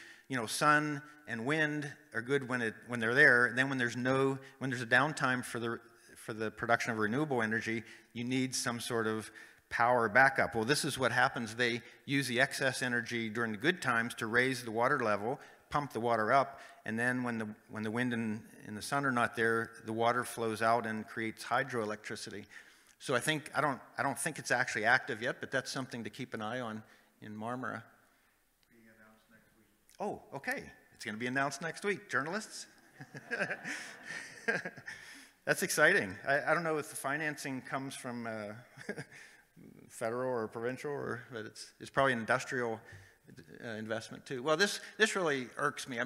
Sun and wind are good when they're there. And then when there's a downtime for the production of renewable energy, you need some sort of power backup. Well, this is what happens. They use the excess energy during the good times to raise the water level, pump the water up, and then when the wind and the sun are not there, the water flows out and creates hydroelectricity. So I don't think it's actually active yet, but that's something to keep an eye on in Marmara. Being announced next week. Oh, okay. It's going to be announced next week. Journalists? That's exciting. I don't know if the financing comes from federal or provincial, but it's probably an industrial investment too. Well, this really irks me.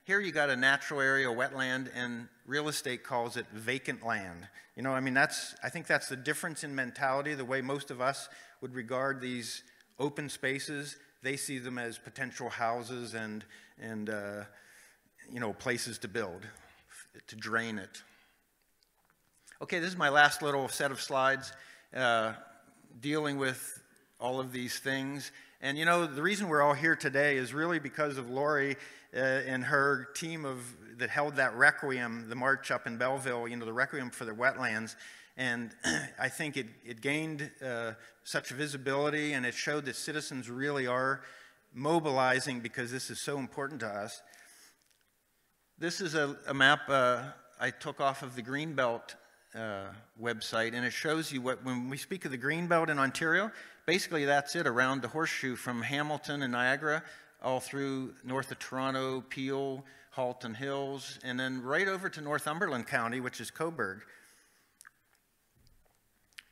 Here you got a natural area, a wetland, and real estate calls it vacant land. I think that's the difference in mentality. The way most of us would regard these open spaces, they see them as potential houses and places to build, to drain it. Okay, this is my last little set of slides dealing with all of these things. And you know, the reason we're all here today is really because of Lori and her team that held that requiem, the march up in Belleville, you know, the requiem for the wetlands. And I think it gained such visibility, and it showed that citizens really are mobilizing because this is so important to us. This is a map I took off of the Greenbelt website, and it shows you when we speak of the Greenbelt in Ontario, basically that's it around the horseshoe from Hamilton and Niagara all through north of Toronto, Peel, Halton Hills, and then right over to Northumberland County, which is Cobourg.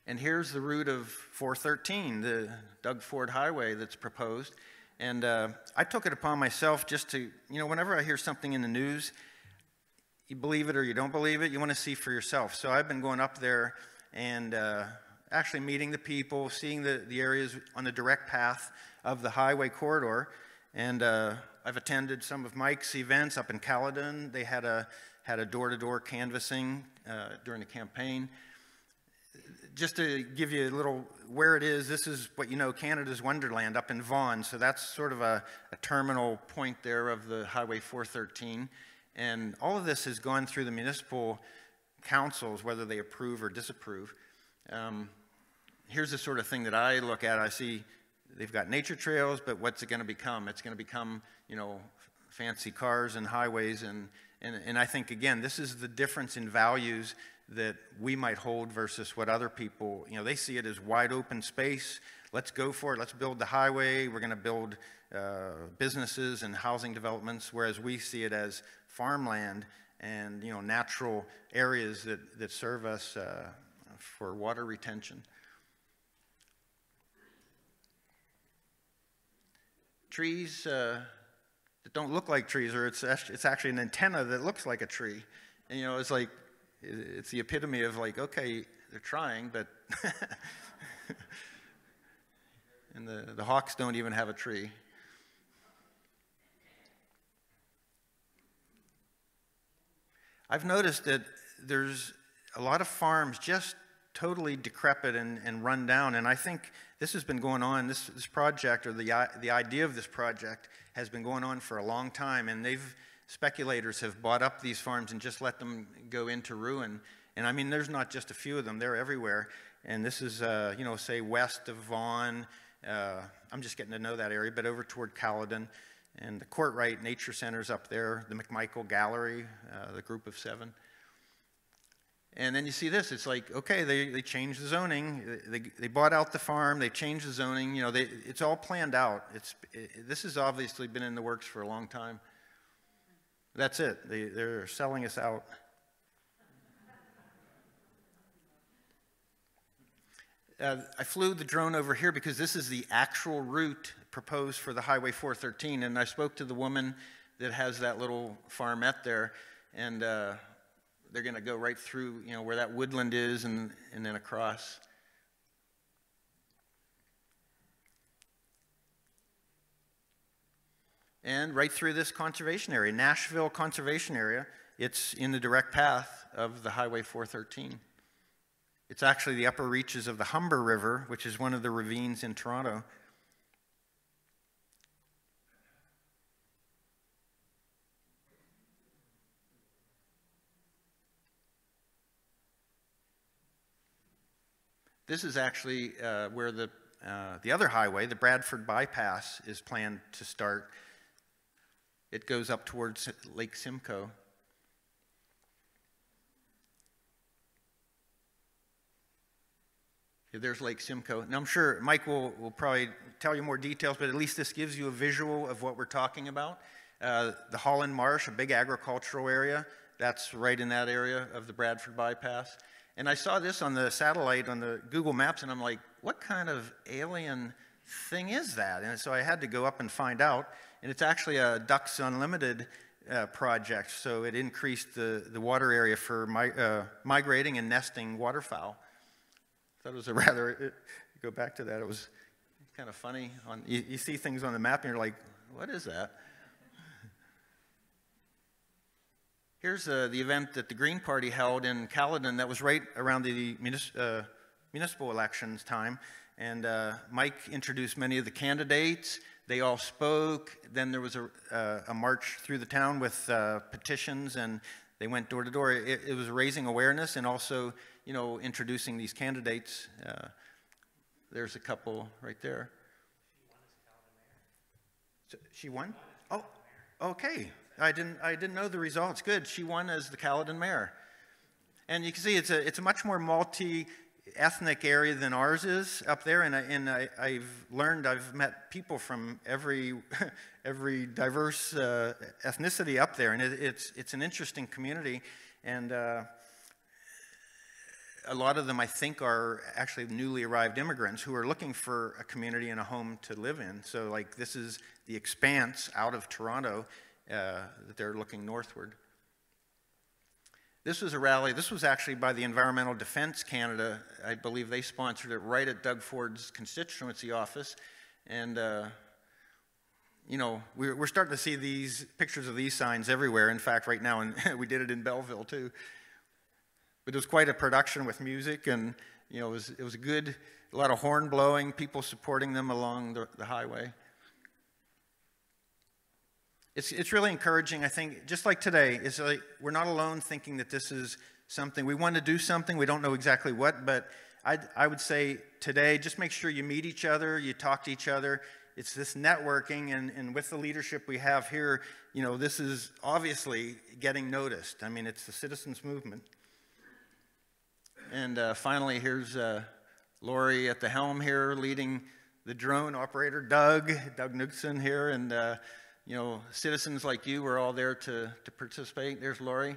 And here's the route of 413, the Doug Ford Highway that's proposed. And I took it upon myself just to, you know, whenever I hear something in the news, you believe it or you don't believe it, you want to see for yourself. So I've been going up there and actually meeting the people, seeing the areas on the direct path of the highway corridor. And I've attended some of Mike's events up in Caledon. They had a door-to-door canvassing during the campaign. Just to give you a little where it is, this is what you know, Canada's Wonderland up in Vaughan. So that's sort of a terminal point there of the Highway 413. And all of this has gone through the municipal councils, whether they approve or disapprove. Here's the sort of thing that I look at. I see they've got nature trails, but what's it going to become? It's going to become, you know, fancy cars and highways. And I think, again, this is the difference in values that we might hold versus what other people, you know, they see it as wide open space. Let's go for it. Let's build the highway. We're going to build businesses and housing developments, whereas we see it as farmland and, you know, natural areas that serve us for water retention. Trees that don't look like trees, or it's actually an antenna that looks like a tree. And, you know, it's like, it's the epitome of like, okay, they're trying, but and the hawks don't even have a tree. I've noticed that there's a lot of farms just totally decrepit and run down, and I think this has been going on, this project, or the idea of this project has been going on for a long time, and speculators have bought up these farms and just let them go into ruin. And I mean, there's not just a few of them, they're everywhere. And this is, you know, say west of Vaughan, I'm just getting to know that area, but over toward Caledon, and the Courtright Nature Center's up there, the McMichael Gallery, the group of 7. And then you see this, it's like, okay, they changed the zoning, they bought out the farm, they changed the zoning, you know, it's all planned out. This has obviously been in the works for a long time. That's it. They're selling us out. I flew the drone over here because this is the actual route proposed for the Highway 413, and I spoke to the woman that has that little farmette there, and they're going to go right through, you know, where that woodland is, and then across. And right through this conservation area, Nashville Conservation Area, it's in the direct path of the Highway 413. It's actually the upper reaches of the Humber River, which is one of the ravines in Toronto. This is actually where the other highway, the Bradford Bypass, is planned to start. It goes up towards Lake Simcoe. Yeah, there's Lake Simcoe. Now I'm sure Mike will probably tell you more details, but at least this gives you a visual of what we're talking about. The Holland Marsh, a big agricultural area, that's right in that area of the Bradford Bypass. And I saw this on the satellite on the Google Maps, and I'm like, what kind of alien thing is that? And so I had to go up and find out. And it's actually a Ducks Unlimited project, so it increased the water area for migrating and nesting waterfowl. I thought it was a rather, go back to that, it was kind of funny. You see things on the map and you're like, what is that? Here's the event that the Green Party held in Caledon that was right around the municipal elections time. And Mike introduced many of the candidates. They all spoke. Then there was a march through the town with petitions, and they went door to door. It was raising awareness and also, you know, introducing these candidates. There's a couple right there. She won? Oh, okay. I didn't know the results. Good. She won as the Caledon mayor. And you can see it's a much more multi-ethnic area than ours is up there. And I've met people from every diverse ethnicity up there, and it's an interesting community. And a lot of them, I think, are actually newly arrived immigrants who are looking for a community and a home to live in. So, like, this is the expanse out of Toronto that they're looking northward. This was a rally. This was actually by the Environmental Defence Canada. I believe they sponsored it right at Doug Ford's constituency office. And, you know, we're starting to see these pictures of these signs everywhere. In fact, right now, and we did it in Belleville, too. But it was quite a production with music, and you know, it was a lot of horn blowing, people supporting them along the highway. It's really encouraging, I think, just like today. It's like we're not alone thinking that this is something, we want to do something, we don't know exactly what, but I would say today, just make sure you meet each other, you talk to each other. It's this networking, and with the leadership we have here, you know, this is obviously getting noticed. I mean, it's the citizens' movement. And finally, here's Lori at the helm here, leading the drone operator, Doug Knudsen here, and you know, citizens like you were all there to participate. There's Lori.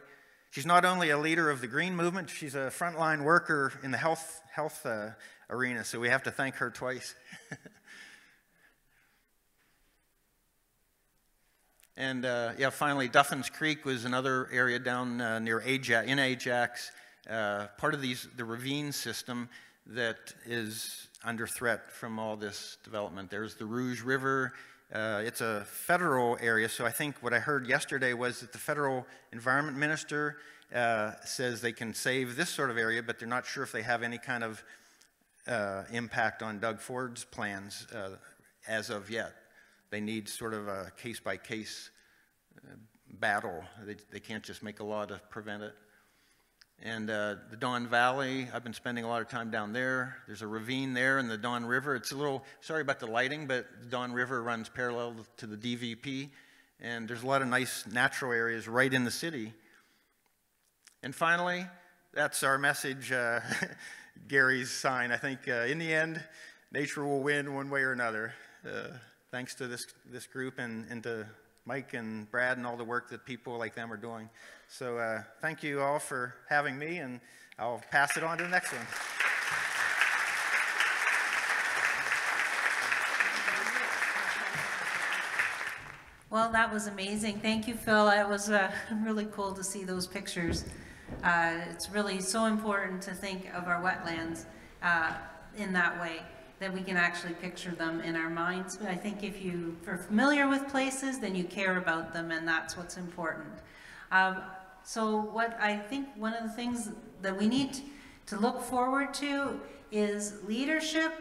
She's not only a leader of the green movement, she's a frontline worker in the health arena, so we have to thank her twice. And yeah, finally, Duffin's Creek was another area down near Ajax. Part of the ravine system that is under threat from all this development. There's the Rouge River. It's a federal area, so I think what I heard yesterday was that the federal environment minister says they can save this sort of area, but they're not sure if they have any kind of impact on Doug Ford's plans as of yet. They need sort of a case-by-case battle. They can't just make a law to prevent it. And the Don Valley, I've been spending a lot of time down there. There's a ravine there in the Don River. It's a little, sorry about the lighting, but the Don River runs parallel to the DVP. And there's a lot of nice natural areas right in the city. And finally, that's our message, Gary's sign. I think in the end, nature will win one way or another. Thanks to this group and to Mike and Brad and all the work that people like them are doing. So thank you all for having me, and I'll pass it on to the next one. Well, that was amazing. Thank you, Phil. It was really cool to see those pictures. It's really so important to think of our wetlands in that way, that we can actually picture them in our minds. But I think if you are familiar with places, then you care about them, and that's what's important. So what I think one of the things that we need to look forward to is leadership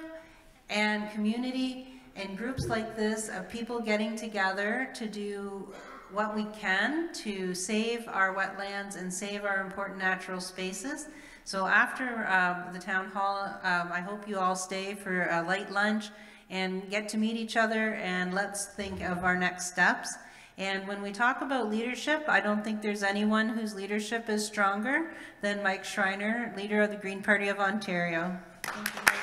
and community and groups like this of people getting together to do what we can to save our wetlands and save our important natural spaces. So after the town hall, I hope you all stay for a light lunch and get to meet each other, and let's think of our next steps. And when we talk about leadership, I don't think there's anyone whose leadership is stronger than Mike Schreiner, leader of the Green Party of Ontario. Thank you, Mike.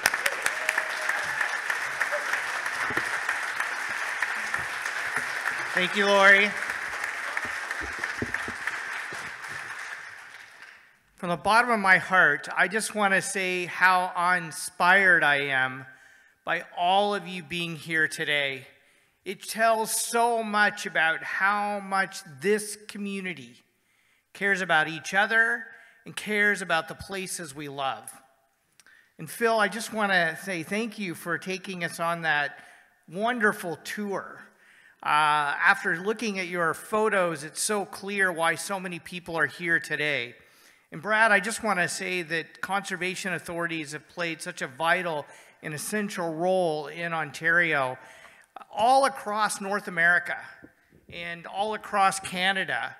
Thank you, Lori. From the bottom of my heart, I just want to say how inspired I am by all of you being here today. It tells so much about how much this community cares about each other and cares about the places we love. And Phil, I just want to say thank you for taking us on that wonderful tour. After looking at your photos, it's so clear why so many people are here today. And Brad, I just want to say that conservation authorities have played such a vital and essential role in Ontario, all across North America and all across Canada.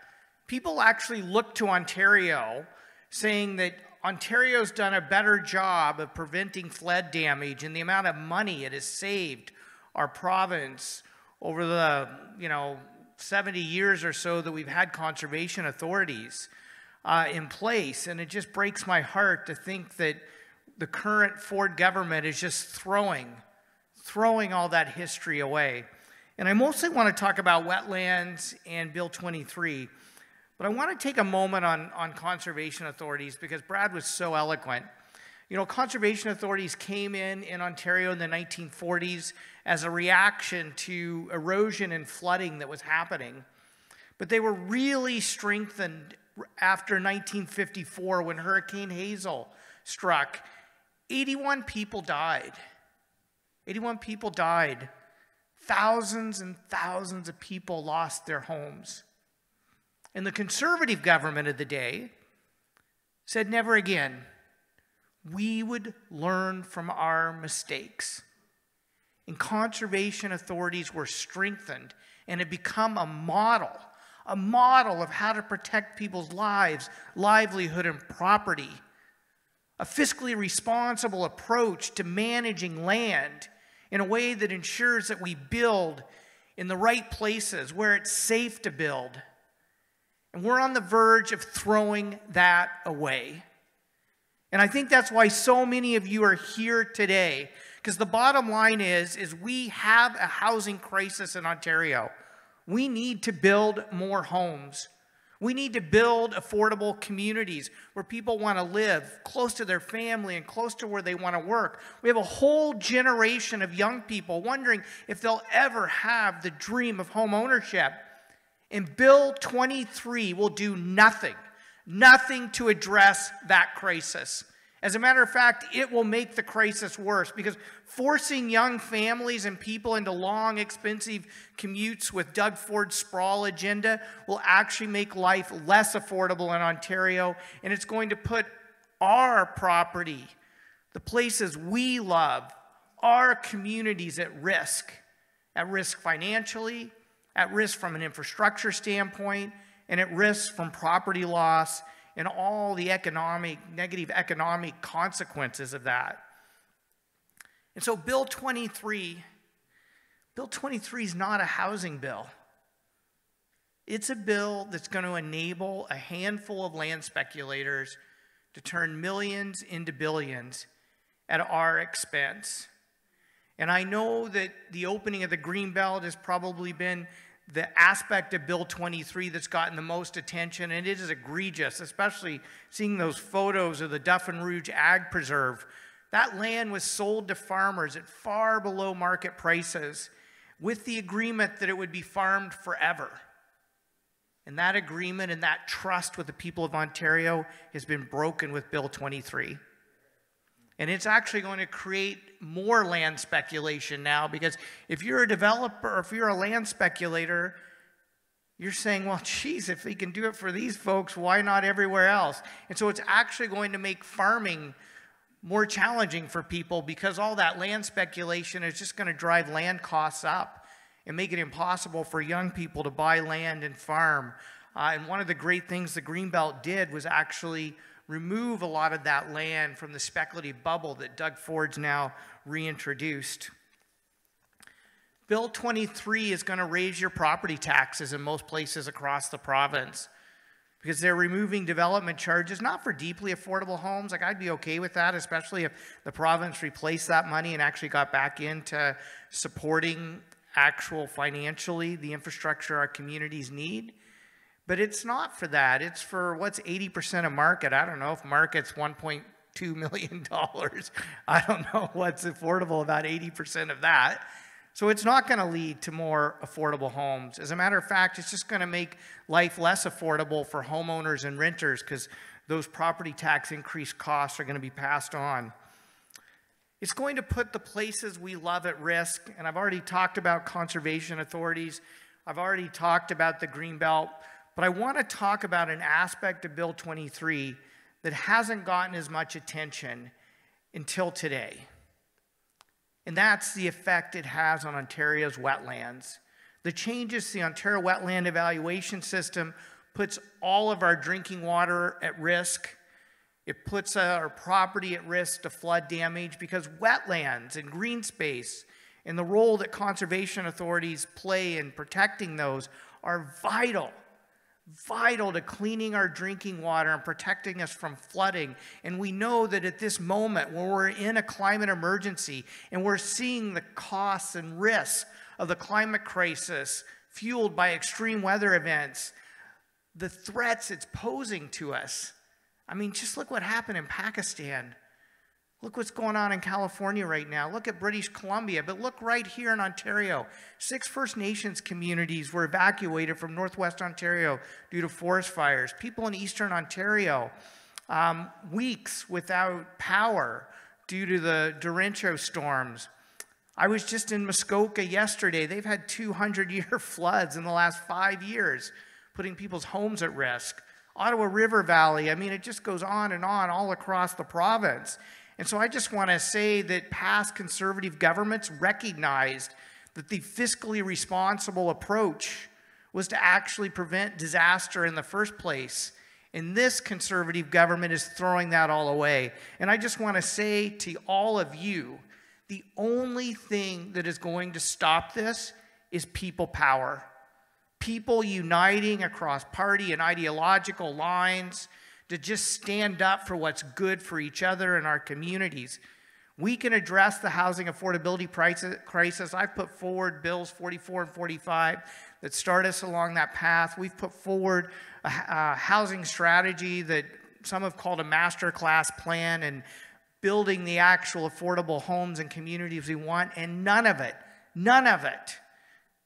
People actually look to Ontario saying that Ontario's done a better job of preventing flood damage, and the amount of money it has saved our province over the 70 years or so that we've had conservation authorities in place. And it just breaks my heart to think that the current Ford government is just throwing all that history away. And I mostly want to talk about wetlands and Bill 23, but I want to take a moment on conservation authorities because Brad was so eloquent. Conservation authorities came in Ontario in the 1940s as a reaction to erosion and flooding that was happening. But they were really strengthened after 1954 when Hurricane Hazel struck. 81 people died. 81 people died. Thousands and thousands of people lost their homes. And the Conservative government of the day said, never again. We would learn from our mistakes. And conservation authorities were strengthened and had become a model of how to protect people's lives, livelihood, and property. A fiscally responsible approach to managing land in a way that ensures that we build in the right places where it's safe to build. And we're on the verge of throwing that away. And I think that's why so many of you are here today, because the bottom line is we have a housing crisis in Ontario. We need to build more homes. We need to build affordable communities where people want to live close to their family and close to where they want to work. We have a whole generation of young people wondering if they'll ever have the dream of home ownership. And Bill 23 will do nothing to address that crisis. As a matter of fact, it will make the crisis worse because forcing young families and people into long, expensive commutes with Doug Ford's sprawl agenda will actually make life less affordable in Ontario, and it's going to put our property, the places we love, our communities at risk financially, at risk from an infrastructure standpoint, and at risk from property loss and all the negative economic consequences of that. And so Bill 23 is not a housing bill. It's a bill that's going to enable a handful of land speculators to turn millions into billions at our expense. And I know that the opening of the Greenbelt has probably been the aspect of Bill 23 that's gotten the most attention, and it is egregious, especially seeing those photos of the Duffin Rouge Ag Preserve. That land was sold to farmers at far below market prices with the agreement that it would be farmed forever. And that agreement and that trust with the people of Ontario has been broken with Bill 23. And it's actually going to create more land speculation now, because if you're a developer or if you're a land speculator, you're saying, well, geez, if we can do it for these folks, why not everywhere else? And so it's actually going to make farming more challenging for people, because all that land speculation is just going to drive land costs up and make it impossible for young people to buy land and farm. And one of the great things the Greenbelt did was actually remove a lot of that land from the speculative bubble that Doug Ford's now reintroduced. Bill 23 is going to raise your property taxes in most places across the province because they're removing development charges, not for deeply affordable homes. Like, I'd be okay with that, especially if the province replaced that money and actually got back into supporting actual financially the infrastructure our communities need. But it's not for that. It's for what's 80% of market. I don't know if market's $1.2 million. I don't know what's affordable about 80% of that. So it's not going to lead to more affordable homes. As a matter of fact, it's just going to make life less affordable for homeowners and renters because those property tax increase costs are going to be passed on. It's going to put the places we love at risk. And I've already talked about conservation authorities. I've already talked about the Greenbelt. But I want to talk about an aspect of Bill 23 that hasn't gotten as much attention until today. And that's the effect it has on Ontario's wetlands. The changes to the Ontario Wetland Evaluation System puts all of our drinking water at risk. It puts our property at risk to flood damage because wetlands and green space and the role that conservation authorities play in protecting those are vital to cleaning our drinking water and protecting us from flooding. And we know that at this moment, when we're in a climate emergency and we're seeing the costs and risks of the climate crisis fueled by extreme weather events, the threats it's posing to us. I mean, just look what happened in Pakistan. Look what's going on in California right now. Look at British Columbia, but look right here in Ontario. 6 First Nations communities were evacuated from Northwest Ontario due to forest fires. People in Eastern Ontario, weeks without power due to the derecho storms. I was just in Muskoka yesterday. They've had 200-year floods in the last 5 years, putting people's homes at risk. Ottawa River Valley, I mean, it just goes on and on all across the province. And so I just want to say that past Conservative governments recognized that the fiscally responsible approach was to actually prevent disaster in the first place. And this Conservative government is throwing that all away. And I just want to say to all of you, the only thing that is going to stop this is people power. People uniting across party and ideological lines to just stand up for what's good for each other and our communities. We can address the housing affordability crisis. I've put forward bills 44 and 45 that start us along that path. We've put forward a housing strategy that some have called a master class plan and building the actual affordable homes and communities we want, and none of it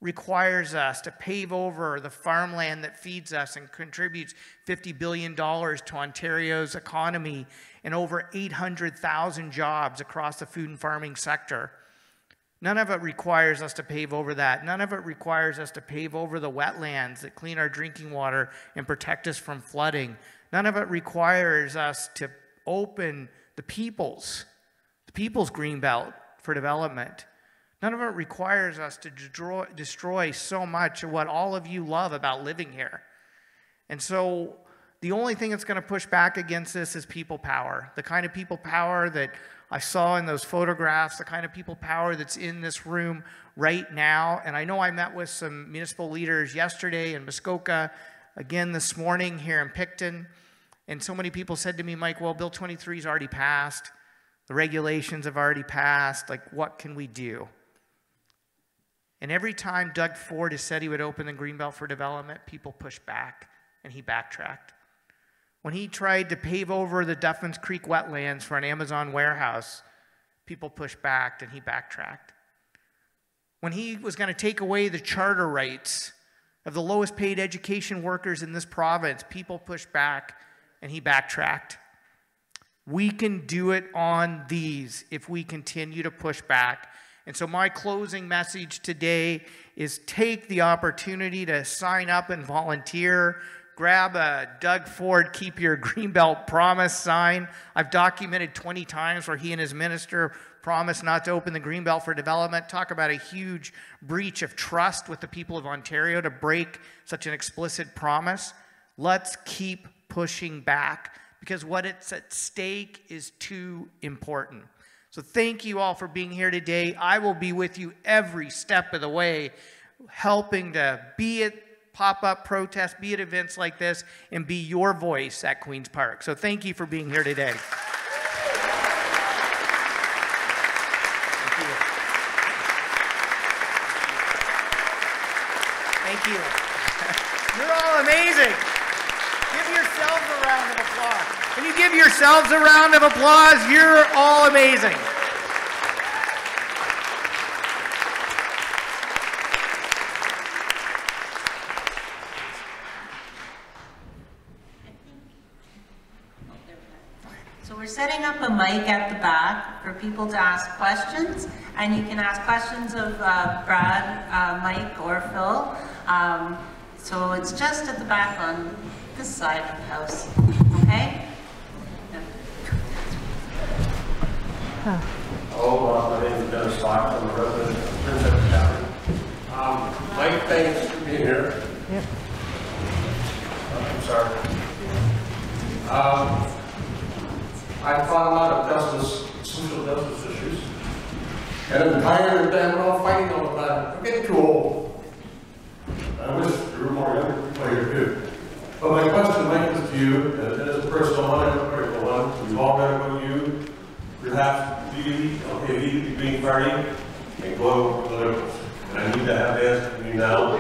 requires us to pave over the farmland that feeds us and contributes $50 billion to Ontario's economy and over 800,000 jobs across the food and farming sector. None of it requires us to pave over that. None of it requires us to pave over the wetlands that clean our drinking water and protect us from flooding. None of it requires us to open the people's greenbelt for development. None of it requires us to destroy so much of what all of you love about living here. And so the only thing that's going to push back against this is people power. The kind of people power that I saw in those photographs, the kind of people power that's in this room right now. And I know I met with some municipal leaders yesterday in Muskoka, again this morning here in Picton. And so many people said to me, Mike, well, Bill 23's already passed. The regulations have already passed. Like, what can we do? And every time Doug Ford has said he would open the Greenbelt for development, people pushed back, and he backtracked. When he tried to pave over the Duffins Creek wetlands for an Amazon warehouse, people pushed back, and he backtracked. When he was going to take away the charter rights of the lowest paid education workers in this province, people pushed back, and he backtracked. We can do it on these if we continue to push back. And so my closing message today is take the opportunity to sign up and volunteer. Grab a Doug Ford Keep Your Greenbelt Promise sign. I've documented 20 times where he and his minister promised not to open the Greenbelt for development. Talk about a huge breach of trust with the people of Ontario to break such an explicit promise. Let's keep pushing back because what is at stake is too important. So thank you all for being here today. I will be with you every step of the way, helping to be at pop-up protests, be at events like this, and be your voice at Queen's Park. So thank you for being here today. Thank you. You're all amazing. Give yourselves a round of applause. Can you give yourselves a round of applause? You're all amazing. So we're setting up a mic at the back for people to ask questions, and you can ask questions of Brad, Mike, or Phil. So it's just at the back on this side of the house, okay? Hello, my name is Dennis Fox. I'm a resident of Prince Edward County. Mike, thanks for being here. Yep. I'm sorry. I thought a lot of social justice issues. And I'm tired of them all fighting all the time. I'm getting too old. I wish there were more younger people here too. But my question, Mike, is to you, and as a personal one, and a critical one. We've all got to go to you. Perhaps leave the Green Party and go to the Liberals. And I need to have the answer from you now.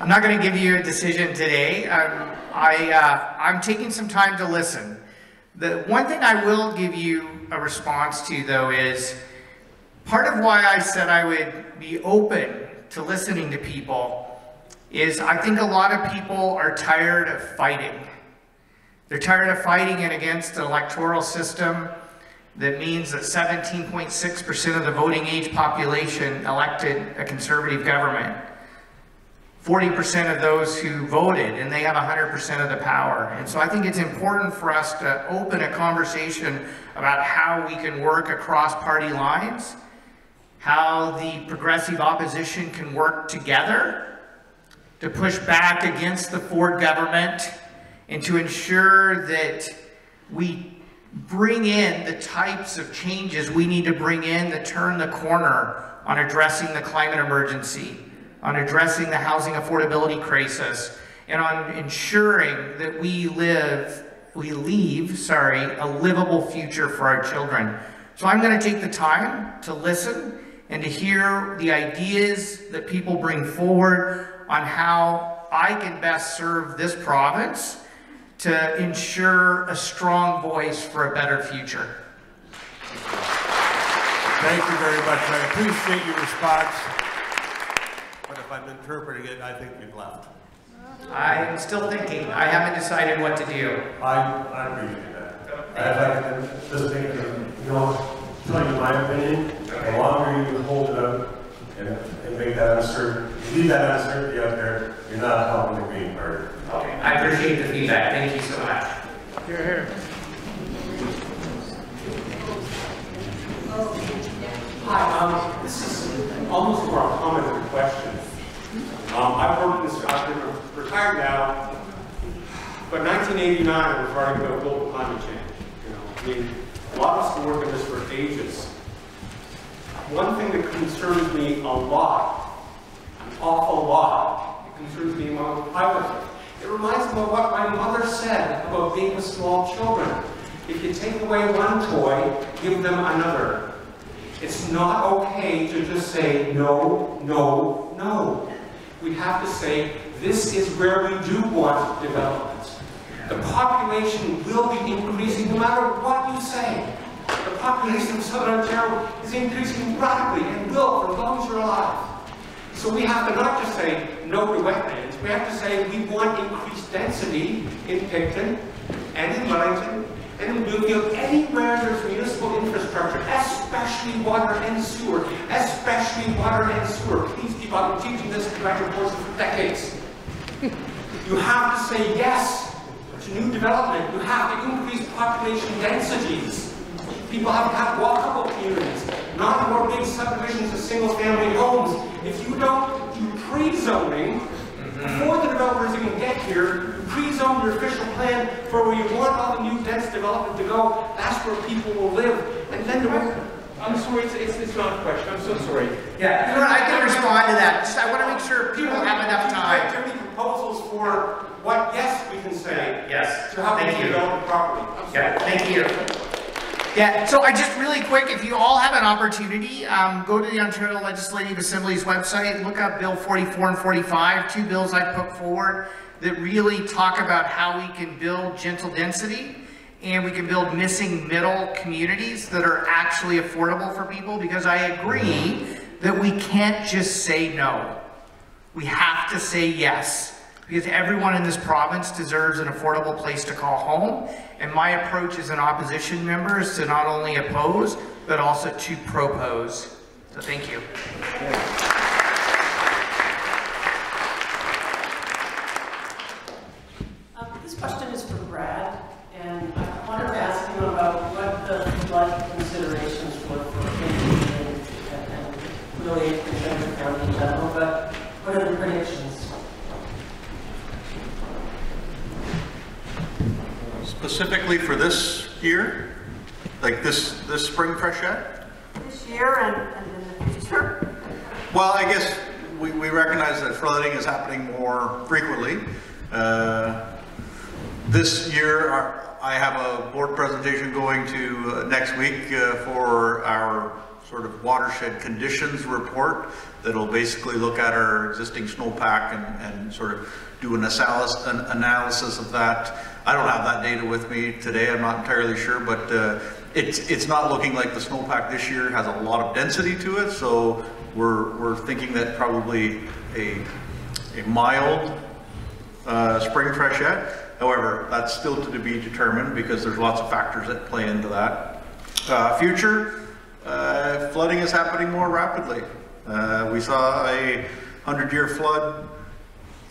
I'm not going to give you a decision today. I'm taking some time to listen. The one thing I will give you a response to, though, is part of why I said I would be open to listening to people is I think a lot of people are tired of fighting. They're tired of fighting against an electoral system that means that 17.6% of the voting age population elected a conservative government. 40% of those who voted, and they have 100% of the power. And so I think it's important for us to open a conversation about how we can work across party lines, how the progressive opposition can work together to push back against the Ford government and to ensure that we bring in the types of changes we need to bring in that turn the corner on addressing the climate emergency, on addressing the housing affordability crisis, and on ensuring that we leave a livable future for our children. So I'm going to take the time to listen and to hear the ideas that people bring forward on how I can best serve this province to ensure a strong voice for a better future. Thank you very much. I appreciate your response. But if I'm interpreting it, I think you've left. I'm still thinking. I haven't decided what to do. I appreciate that. I'd like to just think, tell you my opinion. The longer you hold it up and make that uncertainty, leave that uncertainty out there, you're not helping the Green Party. Okay, I appreciate the feedback. Thank you so much. Here, here. Hi, this is almost more a comment than a question. I've worked in this, I've been retired now, but 1989 I was writing about global climate change. I mean, a lot of us have been working on this for ages. One thing that concerns me a lot, an awful lot, it concerns me among pilots. It reminds me of what my mother said about being with small children. If you take away one toy, give them another. It's not okay to just say no, no, no. We have to say, this is where we do want development. The population will be increasing no matter what you say. The population of Southern Ontario is increasing radically and will for as long as you're alive. So we have to not just say no to wetlands, we have to say we want increased density in Picton and in Wellington and in Bloomfield, anywhere there's municipal infrastructure, especially water and sewer, especially water and sewer. Please keep on teaching this to graduate courses for decades. You have to say yes to new development. You have to increase population densities. People have to have walkable communities, not more big subdivisions of single-family homes. If you don't do pre-zoning, before the developers even get here, you pre-zone your official plan for where you want all the new dense development to go. That's where people will live. And then I'm sorry, it's not a question. I'm so sorry. Yeah, I can respond to that. Just, I want to make sure people have enough time. Do you have any proposals for what yes we can say? Yes. To how we can develop properly? Yeah, thank you. Yeah, so I just really quick, if you all have an opportunity, go to the Ontario Legislative Assembly's website, look up Bill 44 and 45, two bills I've put forward that really talk about how we can build gentle density and we can build missing middle communities that are actually affordable for people, because I agree that we can't just say no. We have to say yes, because everyone in this province deserves an affordable place to call home. And my approach as an opposition member is to not only oppose, but also to propose. So thank you. specifically for this year? Like this spring freshet? This year and in the future? Well, I guess we recognize that flooding is happening more frequently. This year, I have a board presentation going to next week for our sort of watershed conditions report that'll basically look at our existing snowpack and sort of do an analysis of that. I don't have that data with me today, I'm not entirely sure, but it's not looking like the snowpack this year has a lot of density to it, so we're thinking that probably a mild spring freshet. However, that's still to be determined because there's lots of factors that play into that. Future, flooding is happening more rapidly. We saw a 100-year flood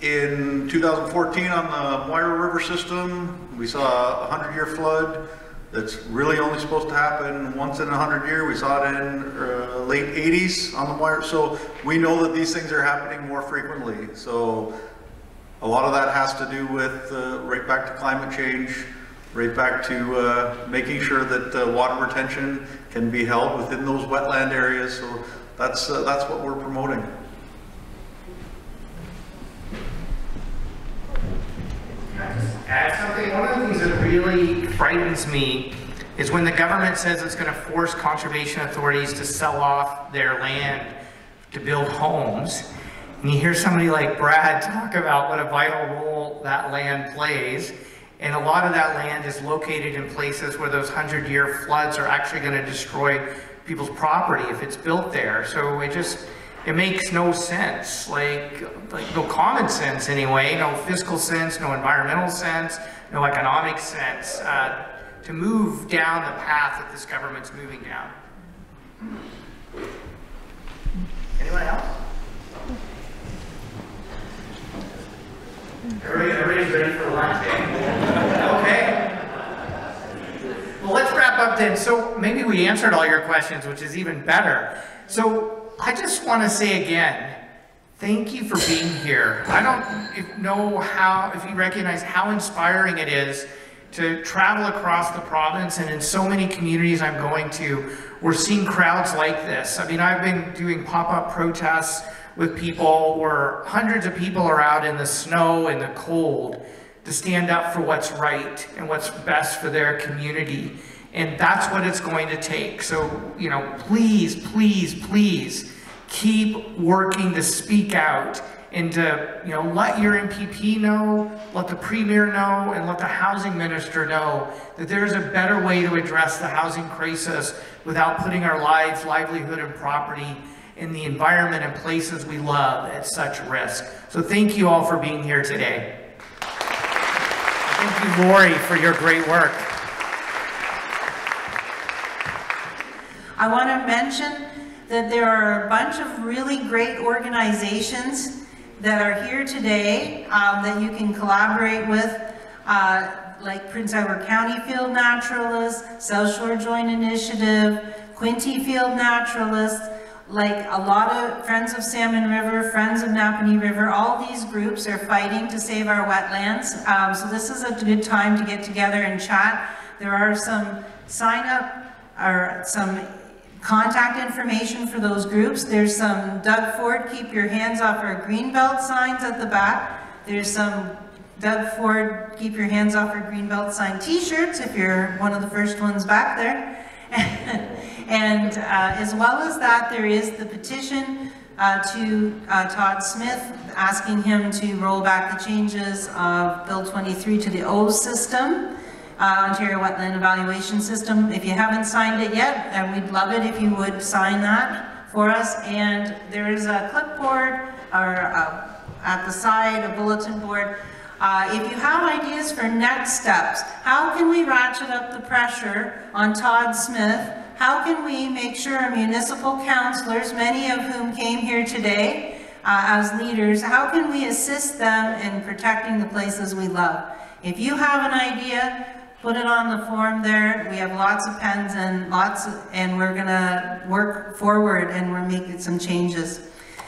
in 2014 on the Moira River system. We saw a 100-year flood that's really only supposed to happen once in 100 years. We saw it in late 80s on the Moira. So we know that these things are happening more frequently. So a lot of that has to do with right back to climate change, right back to making sure that water retention can be held within those wetland areas. So that's what we're promoting. Can I just add something? One of the things that really frightens me is when the government says it's going to force conservation authorities to sell off their land to build homes. And you hear somebody like Brad talk about what a vital role that land plays. And a lot of that land is located in places where those 100-year floods are actually going to destroy people's property if it's built there. So it makes no sense, like no common sense anyway, no fiscal sense, no environmental sense, no economic sense to move down the path that this government's moving down. Anyone else? Everybody's ready for lunch, eh? Okay. Well, let's wrap up then. So maybe we answered all your questions, which is even better. So I just want to say again, thank you for being here. I don't know if you recognize how inspiring it is to travel across the province, and in so many communities I'm going to, we're seeing crowds like this. I mean, I've been doing pop-up protests with people where hundreds of people are out in the snow and the cold to stand up for what's right and what's best for their community. And that's what it's going to take. So, you know, please, please, please keep working to speak out and to, you know, let your MPP know, let the Premier know, and let the Housing Minister know that there's a better way to address the housing crisis without putting our lives, livelihood, and property in the environment and places we love at such risk. So thank you all for being here today. Thank you, Lori, for your great work. I want to mention that there are a bunch of really great organizations that are here today that you can collaborate with, like Prince Edward County Field Naturalists, South Shore Joint Initiative, Quinte Field Naturalists, like a lot of Friends of Salmon River, Friends of Napanee River. All these groups are fighting to save our wetlands. So this is a good time to get together and chat. There are some sign up or some contact information for those groups. There's some Doug Ford, keep your hands off our greenbelt signs at the back. There's some Doug Ford, keep your hands off our greenbelt sign t-shirts if you're one of the first ones back there. And as well as that, there is the petition to Todd Smith asking him to roll back the changes of Bill 23 to the O system. Ontario Wetland Evaluation System. If you haven't signed it yet, we'd love it if you would sign that for us. And there is a clipboard or at the side, a bulletin board. If you have ideas for next steps, how can we ratchet up the pressure on Todd Smith? How can we make sure our municipal councillors, many of whom came here today as leaders, how can we assist them in protecting the places we love? If you have an idea, put it on the form there. We have lots of pens and we're gonna work forward and we're making some changes.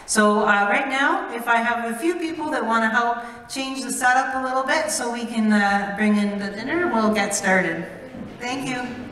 So right now, if I have a few people that want to help change the setup a little bit so we can bring in the dinner, we'll get started. Thank you.